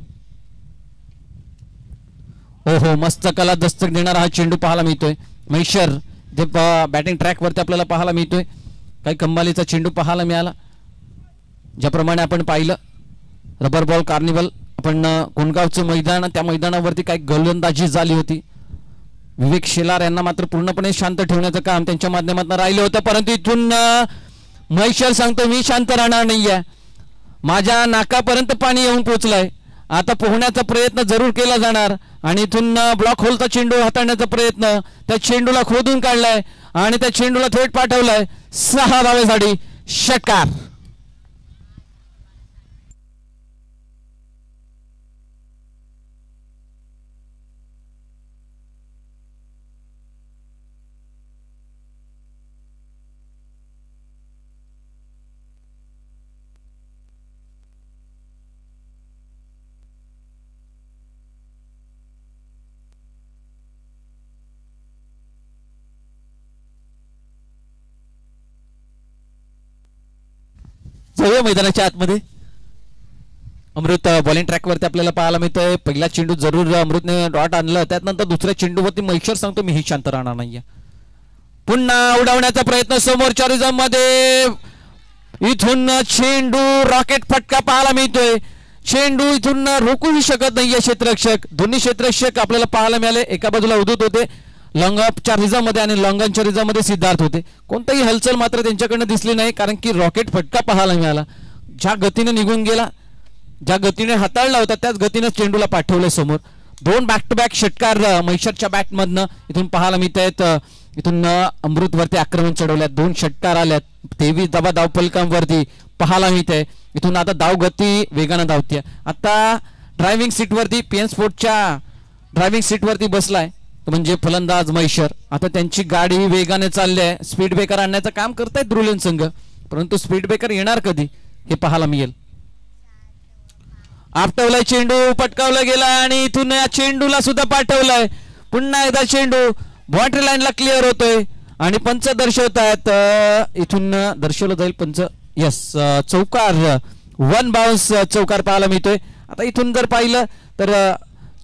ओहो, मस्त कला दस्तक देणारा हा चेंडू पाहायला मिळतोय. महेश्वर जे बॅटिंग ट्रॅकवरती आपल्याला पाहायला मिळतोय. काही कमालीचा चेंडू पाहायला मिळाला. ज्याप्रमाणे आपण पाहिलं रबर बॉल कार्निवल आपण कोणगावचं मैदान, त्या मैदानावरती काही गोलंदाजी झाली होती. विवेक शेलार यांना मात्र पूर्णपणे शांत ठेवण्याचं काम त्यांच्या माध्यमातून राहिलं होतं, परंतु इथून महेश्वर सांगतो मी शांत राहणार नाहीये. माझ्या नाकापर्यंत पाणी येऊन पोहोचलंय. आता पोहण्याचा प्रयत्न जरूर केला जाणार आणि इथून ब्लॉक होलचा चेंडू हाताळण्याचा प्रयत्न. त्या चेंडूला खोदून काढलाय आणि त्या चेंडूला थेट पाठवलाय 6 धावेसाठी. षटकार. जाऊया मैदानाच्या आतमध्ये. अमृत बॉलिंग ट्रॅकवरती आपल्याला पाहायला मिळतोय. पहिला चेंडू जरूर अमृतने डॉट आणलं, त्यानंतर दुसऱ्या चेंडूवरती महेश्वर सांगतो मी ही शांत राहणार नाहीये. पुन्हा उडवण्याचा प्रयत्न समोरच्या रिझम मध्ये. इथून चेंडू रॉकेट फटका पाहायला मिळतोय. चेंडू इथून रोखूही शकत नाहीये क्षेत्ररक्षक. दोन्ही क्षेत्ररक्षक आपल्याला पाहायला मिळाले. एका बाजूला उदूत होते लॉंगच्या रिझम मध्ये आणि लॉंगनच्या रिझम मध्ये सिद्धार्थ होते. कोणताही हलचल मात्र त्यांच्याकडनं दिसली नाही, कारण की रॉकेट फटका पाहायला मिळाला. ज्या गतीने निघून गेला, ज्या गतीने हाताळला होता त्याच गतीने चेंडूला पाठवले समोर. 2 बॅक टू बॅक षटकार महेश्वरच्या बॅटमधनं इथून पाहायला मिळत आहेत. इथून अमृतवरती आक्रमण चढवल्यात. 2 षटकार आल्यात. 23 धावा धावफलकांवरती पाहायला मिळत आहे. इथून आता धाव गती वेगानं धावते. आता ड्रायव्हिंग सीटवरती पीएन स्पोर्टच्या ड्रायव्हिंग सीटवरती बसलाय म्हणजे फलंदाज महेश्वर. आता त्यांची गाडी वेगाने चालली आहे. स्पीड ब्रेकर आणण्याचं काम करतायत ध्रुवलन संघ, परंतु स्पीड ब्रेकर येणार कधी हे पाहायला मिळेल. आपटवलाय चेंडू, पटकावला गेला आणि इथून या चेंडूला सुद्धा पाठवलाय. पुन्हा एकदा चेंडू बाउंड्री लाईनला क्लिअर होतोय आणि पंच दर्शवत आहेत. इथून दर्शवलं जाईल पंच. यस, चौकार 1 बाउन्स चौकार पाहायला मिळतोय. आता इथून जर पाहिलं तर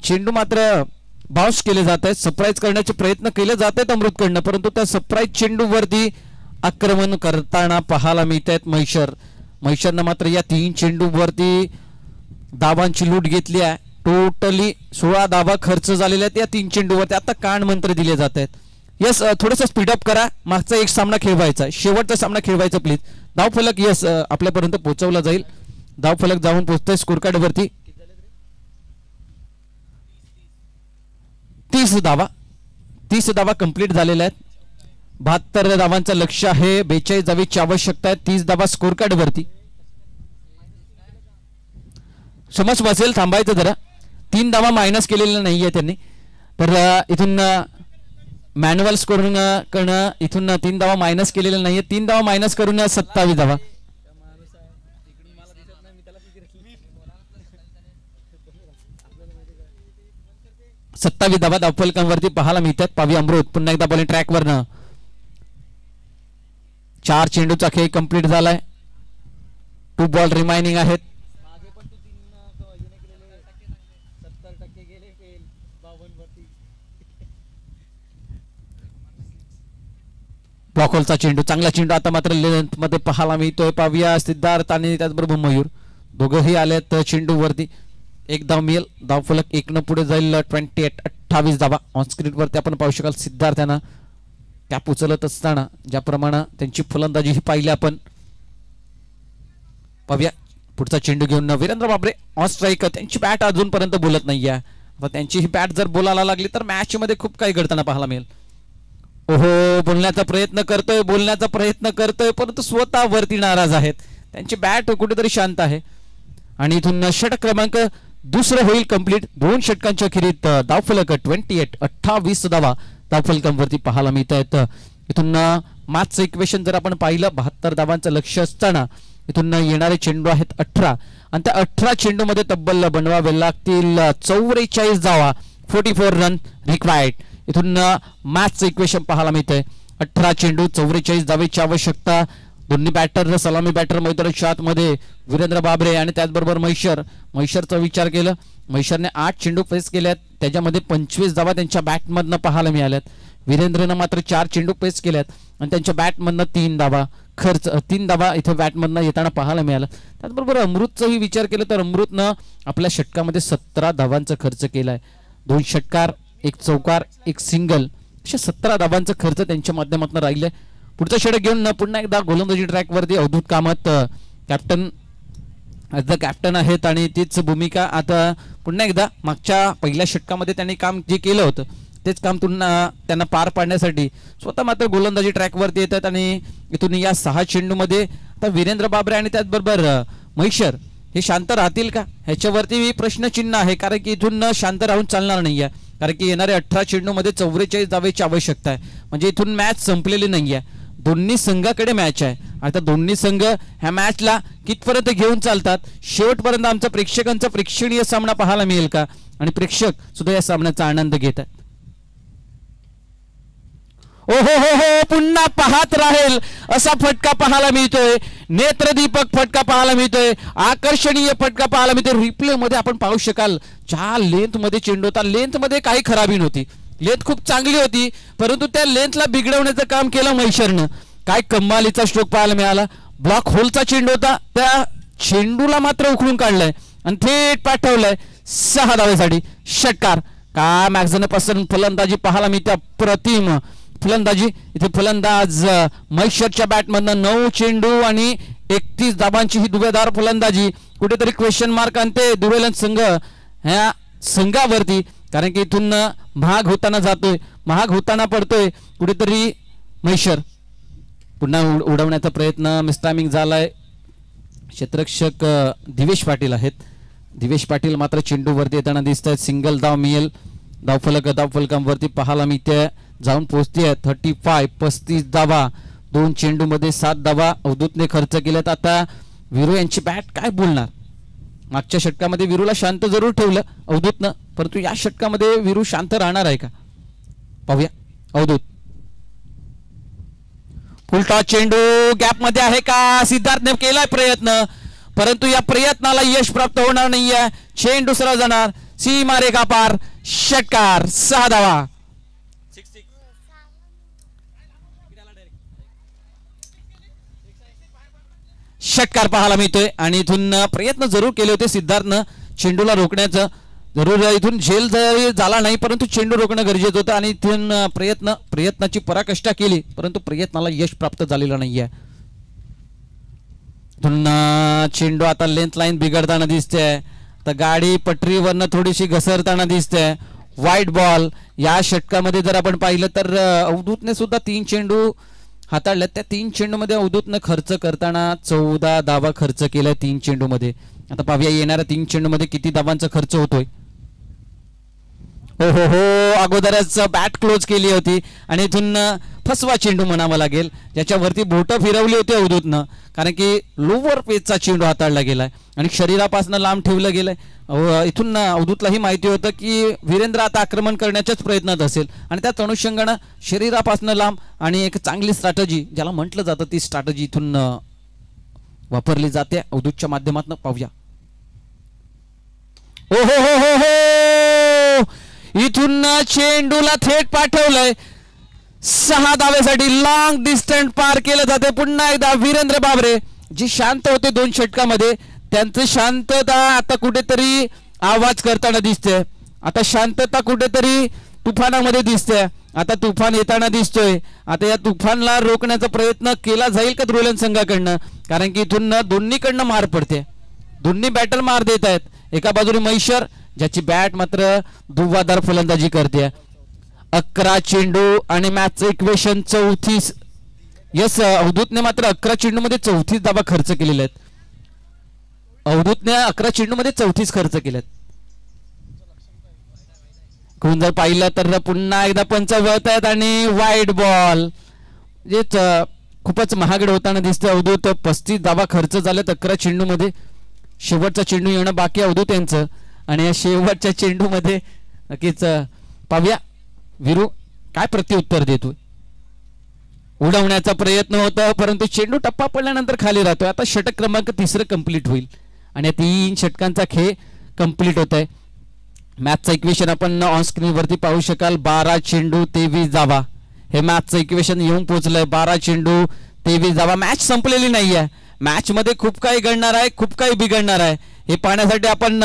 चेंडू मात्र बाउन्स केले जात आहेत. सरप्राईज करण्याचे प्रयत्न केले जात आहेत अमृतकडनं, परंतु त्या सरप्राईज चेंडूवरती आक्रमण करताना पाहायला मिळत आहेत महेश्वरनं मात्र या 3 चेंडूवरती धावांची लूट घेतली आहे. टोटली 16 धावा खर्च झालेल्या आहेत या 3 चेंडूवरती. आता कान मंत्र दिले जात आहेत. यस, थोडंसं स्पीडअप करा. मागचा एक सामना खेळवायचा, शेवटचा सामना खेळवायचा प्लीज. धावफलक यस आपल्यापर्यंत पोहोचवला जाईल. धावफलक जाऊन पोहोचतोय स्कोर कार्ड वरती. 30 धावा कंप्लीट झालेल्या आहेत. 72 धावांचं लक्ष आहे. 42 धावेची आवश्यकता आहे. 30 धावा स्कोर कार्ड वरती. समज बसेल थांबायचं जरा. 3 धावा मायनस केलेल्या नाहीये त्यांनी, तर इथून मॅन्युअल स्कोरिंग करणं. इथून 3 धावा मायनस केलेल्या नाहीये. 3 धावा मायनस करून 27 धावा. 27 धावा धावफलकांवरती पाहायला मिळतात. पावी अमृत पुन्हा एकदा बॉलिंग ट्रॅकवरनं. 4 चेंडूचा खेळ कंप्लीट झालाय. 2 बॉल रिमाइनिंग आहेत. ब्लॉकहोलचा चेंडू, चांगला चेंडू आता मात्र लेंथ मध्ये पाहायला मिळतोय. पाहूया सिद्धार्थ आणि त्याचबरोबर मयूर दोघंही आलेत चेंडू वरती. एक धाव मिळेल, धावफलक 1 न पुढे जाईल. 28 धावा ऑन स्क्रीन वरती आपण पाहू शकाल. सिद्धार्थ यांना कॅप उचलत असताना ज्याप्रमाणे त्यांची फलंदाजी ही पाहिली आपण. पाहूया पुढचा चेंडू घेऊन वीरेंद्र बाबरे ऑन स्ट्राईक. त्यांची बॅट अजूनपर्यंत बोलत नाहीये. आता त्यांची ही बॅट जर बोलायला लागली तर मॅच मध्ये खूप काही घडताना पाहायला मिळेल. ओहो, बोलण्याचा प्रयत्न करतोय परंतु स्वतः वरती नाराज आहेत. त्यांची बॅट कुठेतरी शांत आहे आणि इथून षटक क्रमांक दुसरं होईल कंप्लीट. 2 षटकांच्या अखेरीत धावफलक 28 धावा धावफलकांवरती पाहायला मिळत आहेत. इथून मॅचचं इक्वेशन जर आपण पाहिलं 72 धावांचं लक्ष असताना इथून येणारे चेंडू आहेत 18 आणि त्या 18 चेंडू मध्ये तब्बल बनवावे लागतील 44 धावा. 44 रन रिक्वायर्ड. इथून मॅचचं इक्वेशन पाहायला मिळतंय. 18 चेंडू 44 धावेची आवश्यकता. दोन्ही बॅटर सलामी बॅटर मैदानाच्या आतमध्ये वीरेंद्र बाबरे आणि त्याचबरोबर म्हैसरचा विचार केला. म्हैसरने 8 चेंडू फेस केल्यात, त्याच्यामध्ये 25 धावा त्यांच्या बॅटमधनं पाहायला मिळाल्यात. वीरेंद्रनं मात्र 4 चेंडू फेस केल्यात आणि त्यांच्या बॅटमधनं 3 धावा इथे बॅटमधनं येताना पाहायला मिळालं. त्याचबरोबर अमृतचाही विचार केला तर अमृतनं आपल्या षटकामध्ये 17 धावांचा खर्च केलाय. 2 षटकार, 1 चौकार, 1 सिंगल अशा 17 धावांचा खर्च त्यांच्या माध्यमातून राहिलाय. पुढचं षटक घेऊन पुन्हा एकदा गोलंदाजी ट्रॅक वरती Avdhoot Kamat captain as the captain आहेत आणि तीच भूमिका आता पुन्हा एकदा मागच्या पहिल्या षटकामध्ये त्यांनी काम जे केलं होतं तेच काम त्यांना पार पाडण्यासाठी स्वतः मात्र गोलंदाजी ट्रॅक वरती येतात. आणि इथून या 6 चेंडूमध्ये आता वीरेंद्र बाबरे आणि त्याचबरोबर म्हैसर हे शांत राहतील का ह्याच्यावरती प्रश्नचिन्ह आहे. कारण की इथून शांत राहून चालणार नाहीये. कारण की येणारे 18 चेंडूमध्ये 44 धावेची आवश्यकता आहे. म्हणजे इथून मॅच संपलेली नाहीये. दोन्ही संघाकडे मॅच आहे. आता दोन्ही संघ ह्या मॅचला कितपर्यंत घेऊन चालतात, शेवटपर्यंत आमच्या प्रेक्षकांचा प्रेक्षणीय सामना पाहायला मिळेल का आणि प्रेक्षक सुद्धा या सामन्याचा आनंद घेत आहेत. हो पुन्हा पाहत राहील असा फटका पाहायला मिळतोय. नेत्रदीपक फटका पाहायला मिळतोय. आकर्षणीय फटका पाहायला मिळतोय. रिप्ले मध्ये आपण पाहू शकाल ज्या लेंथ मध्ये चेंडू होता, लेंथ मध्ये काही खराबी नव्हती. लेंथ खूप चांगली होती परंतु त्या लेंथला बिघडवण्याचं काम केलं म्हैसरनं. काय कमालीचा स्ट्रोक पाहायला मिळाला. ब्लॉक होलचा चेंडू होता, त्या चेंडूला मात्र उखळून काढलाय आणि थेट पाठवलंय 6 धावेसाठी. षटकार. काय मॅक्झन पासून फलंदाजी पाहायला मिळते. अप्रतिम फलंदाजी. इथे फलंदाज म्हैसरच्या बॅटमधनं 9 चेंडू आणि 31 धावांची ही दुवेदार फलंदाजी कुठेतरी क्वेश्चन मार्क आणते दुर्वेलन संघ ह्या संघावरती. कारण की इथून महाग होताना जातोय, महाग होताना पडतोय कुठेतरी म्हैसर. पुन्हा उडवण्याचा प्रयत्न मिसटायमिंग झालाय. क्षेत्ररक्षक दिवेश पाटील आहेत. दिवेश पाटील मात्र चेंडूवरती येताना दिसत आहेत. सिंगल धाव मिळेल. धावफलकांवरती पाहायला मिळते जाऊन पोहोचते 35 धावा. 2 चेंडूमध्ये 7 धावा अवधूतने खर्च केल्यात. आता वीरू यांची बॅट काय बोलणार. मागच्या षटकामध्ये वीरूला शांत जरूर ठेवलं अवधूतनं, परंतु या षटकामध्ये वीरू शांत राहणार आहे का पाहूया. अवधूत फुलटॉस चेंडू गॅप मध्ये आहे का. सिद्धार्थने केलाय प्रयत्न परंतु या प्रयत्नाला यश प्राप्त होणार नाहीये. चेंडू सरळ जाणार सीमारेखा पार. षटकार. 6 धावा. षटकार पाहायला मिळतोय आणि इथून प्रयत्न जरूर केले होते सिद्धार्थनं चेंडूला रोखण्याचं. जरूर इथून झेल जरी झाला नाही परंतु चेंडू रोखणं गरजेचं होतं आणि इथून प्रयत्नाची पराकाष्ठा केली परंतु प्रयत्नाला यश प्राप्त झालेलं नाहीये. इथून चेंडू आता लेंथ लाईन बिघडताना दिसते. तर गाडी पटरीवरनं थोडीशी घसरताना दिसते. वाईट बॉल. या षटकामध्ये जर आपण पाहिलं तर अवधूतने सुद्धा 3 चेंडू हाताळल्यात. त्या 3 चेंडूमध्ये अवधूतनं खर्च करताना 14 धावा खर्च केलाय 3 चेंडूमध्ये. आता पाहूया येणाऱ्या 3 चेंडूमध्ये किती धावांचा खर्च होतोय. हो अगोदरच बॅट क्लोज केली होती आणि इथून फसवा चेंडू म्हणावा लागेल ज्याच्यावरती बोटं फिरवली होती अवधूतनं. कारण की लोअर पेचचा चेंडू हाताळला गेलाय आणि शरीरापासून लांब ठेवलं गेलंय. इथून अवधूतलाही माहिती होतं की वीरेंद्र आता आक्रमण करण्याच्याच प्रयत्नात असेल आणि त्याच अनुषंगानं शरीरापासून लांब आणि एक चांगली स्ट्रॅटजी ज्याला म्हटलं जातं ती स्ट्रॅटजी इथून वापरली जाते अवधूतच्या माध्यमातून. पाहूया. हो इथून चेंडूला थेट पाठवलंय 6 धावेसाठी लॉंग डिस्टन्स पार केलं जाते. पुन्हा एकदा वीरेंद्र बाबरे जे शांत होते 2 षटकामध्ये त्यांचं शांतता आता कुठेतरी आवाज करताना दिसते. आता शांतता कुठेतरी तुफानामध्ये दिसते. आता तुफान येताना दिसतोय. आता या तुफानला रोखण्याचा प्रयत्न केला जाईल का धुळेलन संघाकडनं, कारण की इथून दोन्हीकडनं मार पडते. दोन्ही बॅटल मार देत आहेत. एका बाजूने मैशर ज्याची बॅट मात्र धुव्वादार फलंदाजी करते. 11 चेंडू आणि मॅचचं इक्वेशन 34. यस, अवधूतने मात्र 11 चेंडूमध्ये 34 धावा खर्च केलेले आहेत. अवधूतने 11 चेंडूमध्ये 34 खर्च केलेत. कोण जर पाहिलं तर पुन्हा एकदा पंच वळत आहेत आणि वाईड बॉल जे खूपच महागड होताना दिसते. अवधूत 35 धावा खर्च झालेत 11 चेंडूमध्ये. शेवटचा चेंडू येणं बाकी अवधूत यांचं आणि या शेवटच्या चेंडूमध्ये नक्कीच पाहूया विरू काय प्रत्युत्तर देतोय. उडवण्याचा प्रयत्न होता परंतु चेंडू टप्पा पडल्यानंतर खाली राहतोय. आता षटक क्रमांक 3 कंप्लीट होईल आणि 3 षटकांचा खेळ कंप्लीट होत आहे. मॅचचं इक्वेशन आपण ऑन स्क्रीन वरती पाहू शकाल. 12 चेंडू 23 धावा हे मॅचचं इक्वेशन येऊन पोहोचलंय. 12 चेंडू 23 धावा. मॅच संपलेली नाहीये. मॅच मध्ये खूप काही घडणार आहे, खूप काही बिघडणार आहे. हे पाहण्यासाठी आपण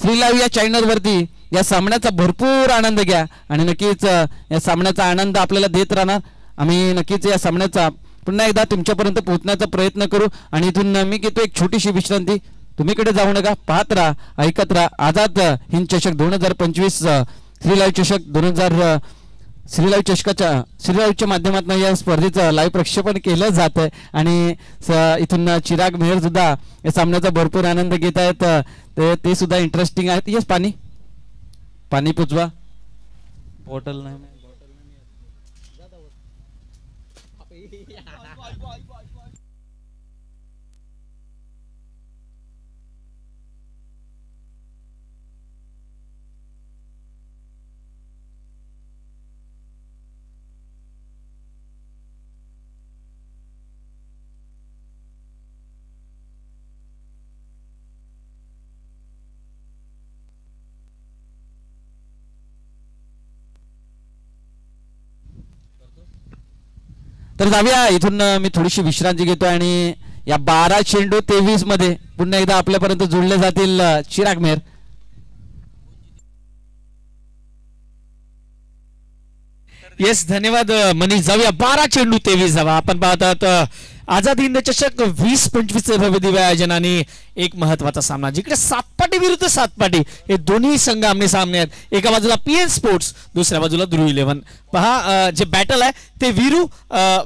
श्री लाईव्ह या चॅनल वरती या सामन्याचा भरपूर आनंद घ्या आणि नक्कीच या सामन्याचा आनंद आपल्याला देत राहणार. आम्ही नक्कीच या सामन्याचा पुन्हा एकदा तुमच्यापर्यंत पोहोचण्याचा प्रयत्न करू. आणि इथून मी घेतो एक छोटीशी विश्रांती. तुम्ही कडे जाऊ नका, पाहत राहा, ऐकत राहा. आझाद हिंद चषक 2025 श्री लाईव्ह चषक 2000 श्री लाईव्ह चषकाच्या श्री लाईव्हच्या माध्यमातून या स्पर्धेचं लाईव्ह प्रक्षेपण केलं जात आहे आणि इथून चिराग मेहर सुद्धा या सामन्याचा भरपूर आनंद घेत आहेत. ते सुद्धा इंटरेस्टिंग आहेत. येस, पाणी पाणी पुचवा. बॉटल नाही. तर जाऊया इथून. मी थोडीशी विश्रांती घेतो आणि या 12 चेंडू 23 मध्ये पुन्हा एकदा आपल्यापर्यंत जोडले जातील चिराग मेहर. येस, धन्यवाद मनीष. जाऊया 12 चेंडू 23 धावा. आपण पाहतात आझाद हिंद चषक 20-25 भव्यदिव्य आयोजन आणि एक महत्वाचा सामना जिकडे सातपाटी विरुद्ध सातपाटी हे दोन्ही संघ आमने सामने आहेत. एका बाजूला पीएन स्पोर्ट्स, दुसऱ्या बाजूला ध्रुव 11. पहा जे बॅटल आहे ते वीरू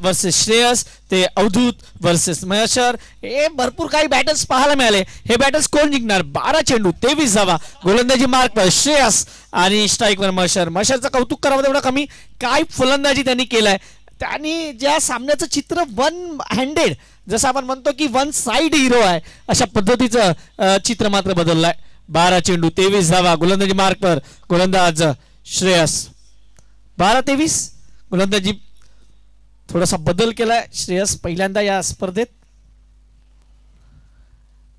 वर्सेस श्रेयस, ते अवधूत वर्सेस महेश्वर. हे भरपूर काही बॅटल्स पाहायला मिळाले. हे बॅटल्स कोण जिंकणार? 12 चेंडू 23 धावा. गोलंदाजी मार्क पर श्रेयस आणि स्ट्राईकवर महेश्वर. महेश्वरचं कौतुक करावं तेवढं कमी. काय फलंदाजी त्यांनी केलाय. त्यांनी ज्या सामन्याचं चित्र वन हँडेड, जसं आपण म्हणतो की वन साइड हिरो आहे, अशा पद्धतीचं चित्र मात्र बदललंय. 12 चेंडू 23 धावा. गोलंदाजी मार्क पर गोलंदाज श्रेयस. 12-23 गोलंदाजी थोडासा बदल केलाय श्रेयस पहिल्यांदा या स्पर्धेत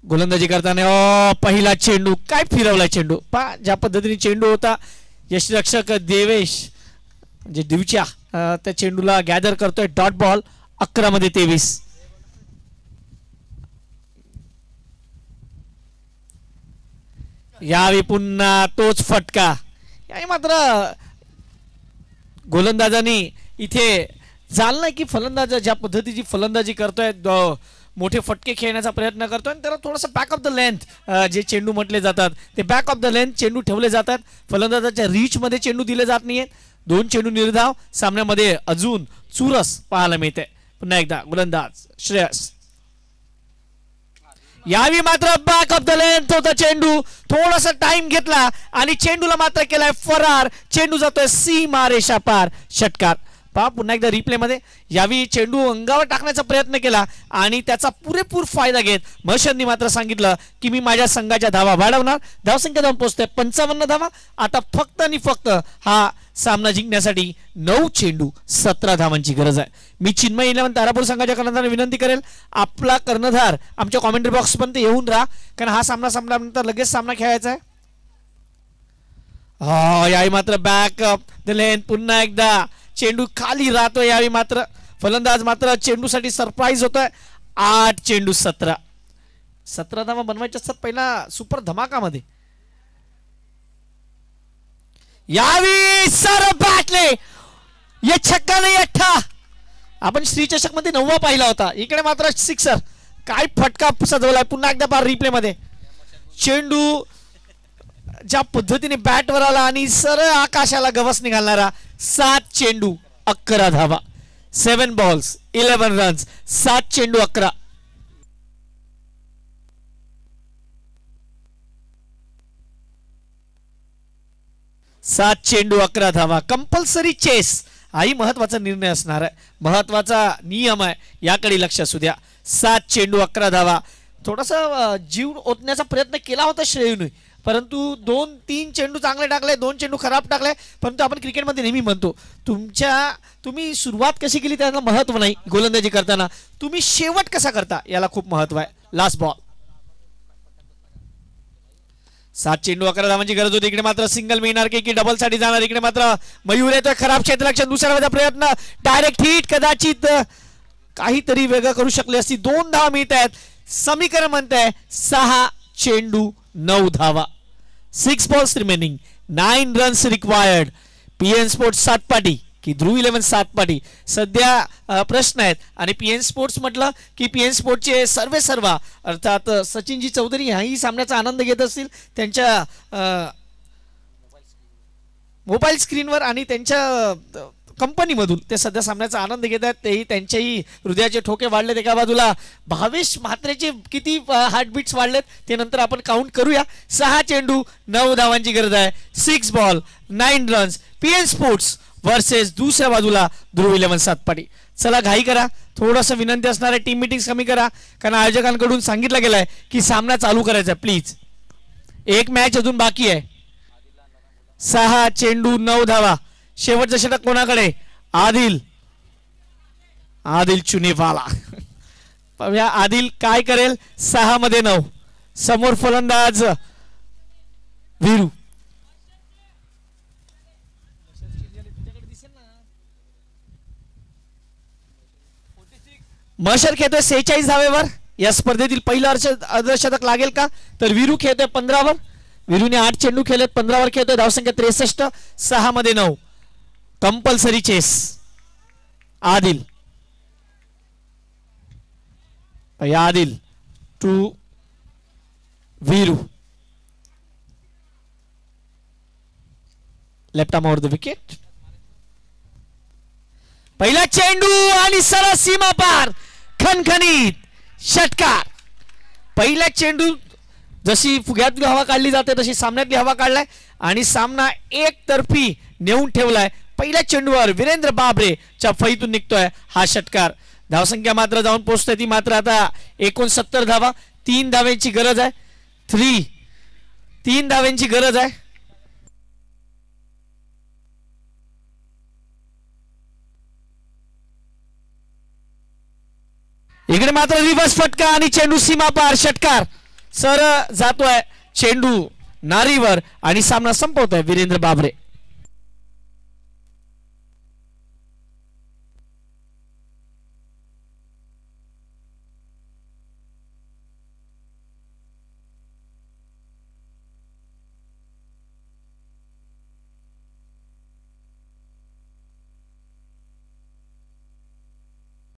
गोलंदाजी करताना. पहिला चेंडू काय फिरवलाय चेंडू. पहा ज्या पद्धतीने चेंडू होता. यष्टिरक्षक देवेश म्हणजे दिवच्या त्या चेंडूला गॅदर करतोय. Dot ball. 11 मध्ये 23. यावेळी पुन्हा तोच फटका. यावेळी मात्र गोलंदाजांनी इथे झालं नाही की फलंदाज ज्या पद्धतीची फलंदाजी करतोय, मोठे फटके खेळण्याचा प्रयत्न करतोय आणि त्याला थोडंसं बॅक ऑफ द लेंथ जे चेंडू म्हटले जातात ते बॅक ऑफ द लेंथ चेंडू ठेवले जातात. फलंदाजाच्या रीच मध्ये चेंडू दिले जात नाहीये. 2 चेंडू निर्धाव. सामन्यामध्ये अजून चुरस पाहायला मिळते. पुन्हा एकदा गोलंदाज श्रेयस. यावेळी मात्र बॅक ऑफ द लेंथ होता चेंडू. थोडासा टाइम घेतला आणि चेंडूला मात्र केलाय फरार. चेंडू जातोय सीमा रेषा पार. षटकार. पहा पुन्हा एकदा रिप्ले मध्ये. यावेळी चेंडू अंगावर टाकण्याचा प्रयत्न केला आणि त्याचा पुरेपूर फायदा घेत महेश्वरनी मात्र सांगितलं की मी माझ्या संघाच्या धावा वाढवणार. धावसंख्या जाऊन पोहोचतोय 55 धावा. आता फक्त आणि फक्त हा सामना जिंकण्यासाठी 9 चेंडू 17 धावांची गरज आहे. मी चिन्मय 11 तारापूर संघाच्या कर्णधारांना विनंती करेल आपला कर्णधार आमच्या कॉमेंट्री बॉक्स पर्यंत येऊन राहा, कारण हा सामना संपल्यानंतर लगेच सामना खेळायचा आहे. याही मात्र बॅक द लेन. पुन्हा एकदा चेंडू खाली राहतोय यावेळी मात्र फलंदाज मात्र चेंडूसाठी सरप्राईज होतोय 8 चेंडू 17 धावा बनवायच्या असतात पहिला सुपर धमाकामध्ये यावेळी सर बॅटले ये छक्का नाही अठ्ठा आपण श्री चषक मध्ये 9वा पाहिला होता इकडे मात्र सिक्सर काय फटका सजवलाय पुन्हा एकदा बार रिप्ले मध्ये चेंडू ज्या पद्धतीने बॅटवर आला आणि सरळ आकाशाला गवस निघालणारा 7 चेंडू 11 धावा 7 बॉल्स 11 रन्स 7 चेंडू 11 7 चेंडू 11 धावा कंपल्सरी चेस हाही महत्वाचा निर्णय असणार आहे महत्वाचा नियम आहे याकडे लक्ष असू द्या 7 चेंडू 11 धावा थोडासा जीव ओतण्याचा प्रयत्न केला होता श्रेयूने परंतु 2-3 चेंडू चांगले टाकले 2 चेंडू खराब टाकले परंतु आपण क्रिकेटमध्ये नेहमी म्हणतो तुम्ही सुरुवात कशी केली त्याला महत्व नाही गोलंदाजी करताना तुम्ही शेवट कसा करता याला खूप महत्व आहे लास्ट बॉल 7 चेंडू 11 धावांची गरज होती इकडे मात्र सिंगल मिळणार की डबल साठी जाणार इकडे मात्र मयूर येतोय खराब क्षेत्ररक्षण दुसऱ्या प्रयत्न डायरेक्ट हिट कदाचित काहीतरी वेगळं करू शकले असती 2 धावा मिळत आहेत समीकरण म्हणताय 6 चेंडू 9 धावा 6 balls remaining 9 runs required PN sports 7 पाटी की ध्रुव 11 7 पाटी सध्या प्रश्न आहेत आणि पीएन स्पोर्ट्स म्हटलं की पीएन स्पोर्ट्सचे सर्व अर्थात सचिनजी चौधरी हाही सामन्याचा आनंद घेत असतील त्यांच्या मोबाईल स्क्रीनवर आणि त्यांच्या कंपनीमधून ते सध्या सामन्याचा आनंद घेत आहेत तेही त्यांच्याही हृदयाचे ठोके वाढलेत एका बाजूला भावेश म्हात्रेचे किती हार्टबीट्स वाढलेत ते नंतर आपण काउंट करूया 6 चेंडू 9 धावांची गरज आहे 6 ball 9 runs PN sports versus दुसऱ्या बाजूला ध्रुव 11 7 पाटी चला घाई करा थोडंसं विनंती असणार आहे टीम मीटिंग्स कमी करा कारण आयोजकांकडून सांगितलं गेलंय की सामना चालू करायचा प्लीज एक मॅच अजून बाकी आहे 6 चेंडू 9 धावा शेवटचा षटक कोणाकडे आदिल चुनेवाला आदिल काय करेल 6 मध्ये 9 समोर फलंदाज वीरू मशर खेळतोय 46 धावेवर या स्पर्धेतील पहिलं अर्धशतक लागेल का तर वीरू खेळतोय 15 वर वीरूने 8 चेंडू खेळलेत 15 वर खेळतोय धावसंख्या 63 6 मध्ये 9 compulsory chase Adil to Viru left arm over the wicket पहिला चेंडू आणि सरळ सीमा पार खणखणीत षटकार पहिला चेंडू जशी फुग्यातली हवा काढली जाते तशी सामन्यातली हवा काढलाय आणि सामना एकतर्फी नेऊन ठेवलाय पहिल्या चेंडूवर वीरेंद्र बाबरे च्या फळीतून निघतोय हा षटकार धावसंख्या मात्र जाऊन पोहोचते ती मात्र आता 69 धावा 3 धावांची गरज आहे 3 धावांची गरज आहे इकडे मात्र रिव्हर्स फटका आणि चेंडू सीमा पार षटकार सर जातोय चेंडू नारीवर आणि सामना संपवतोय वीरेंद्र बाबरे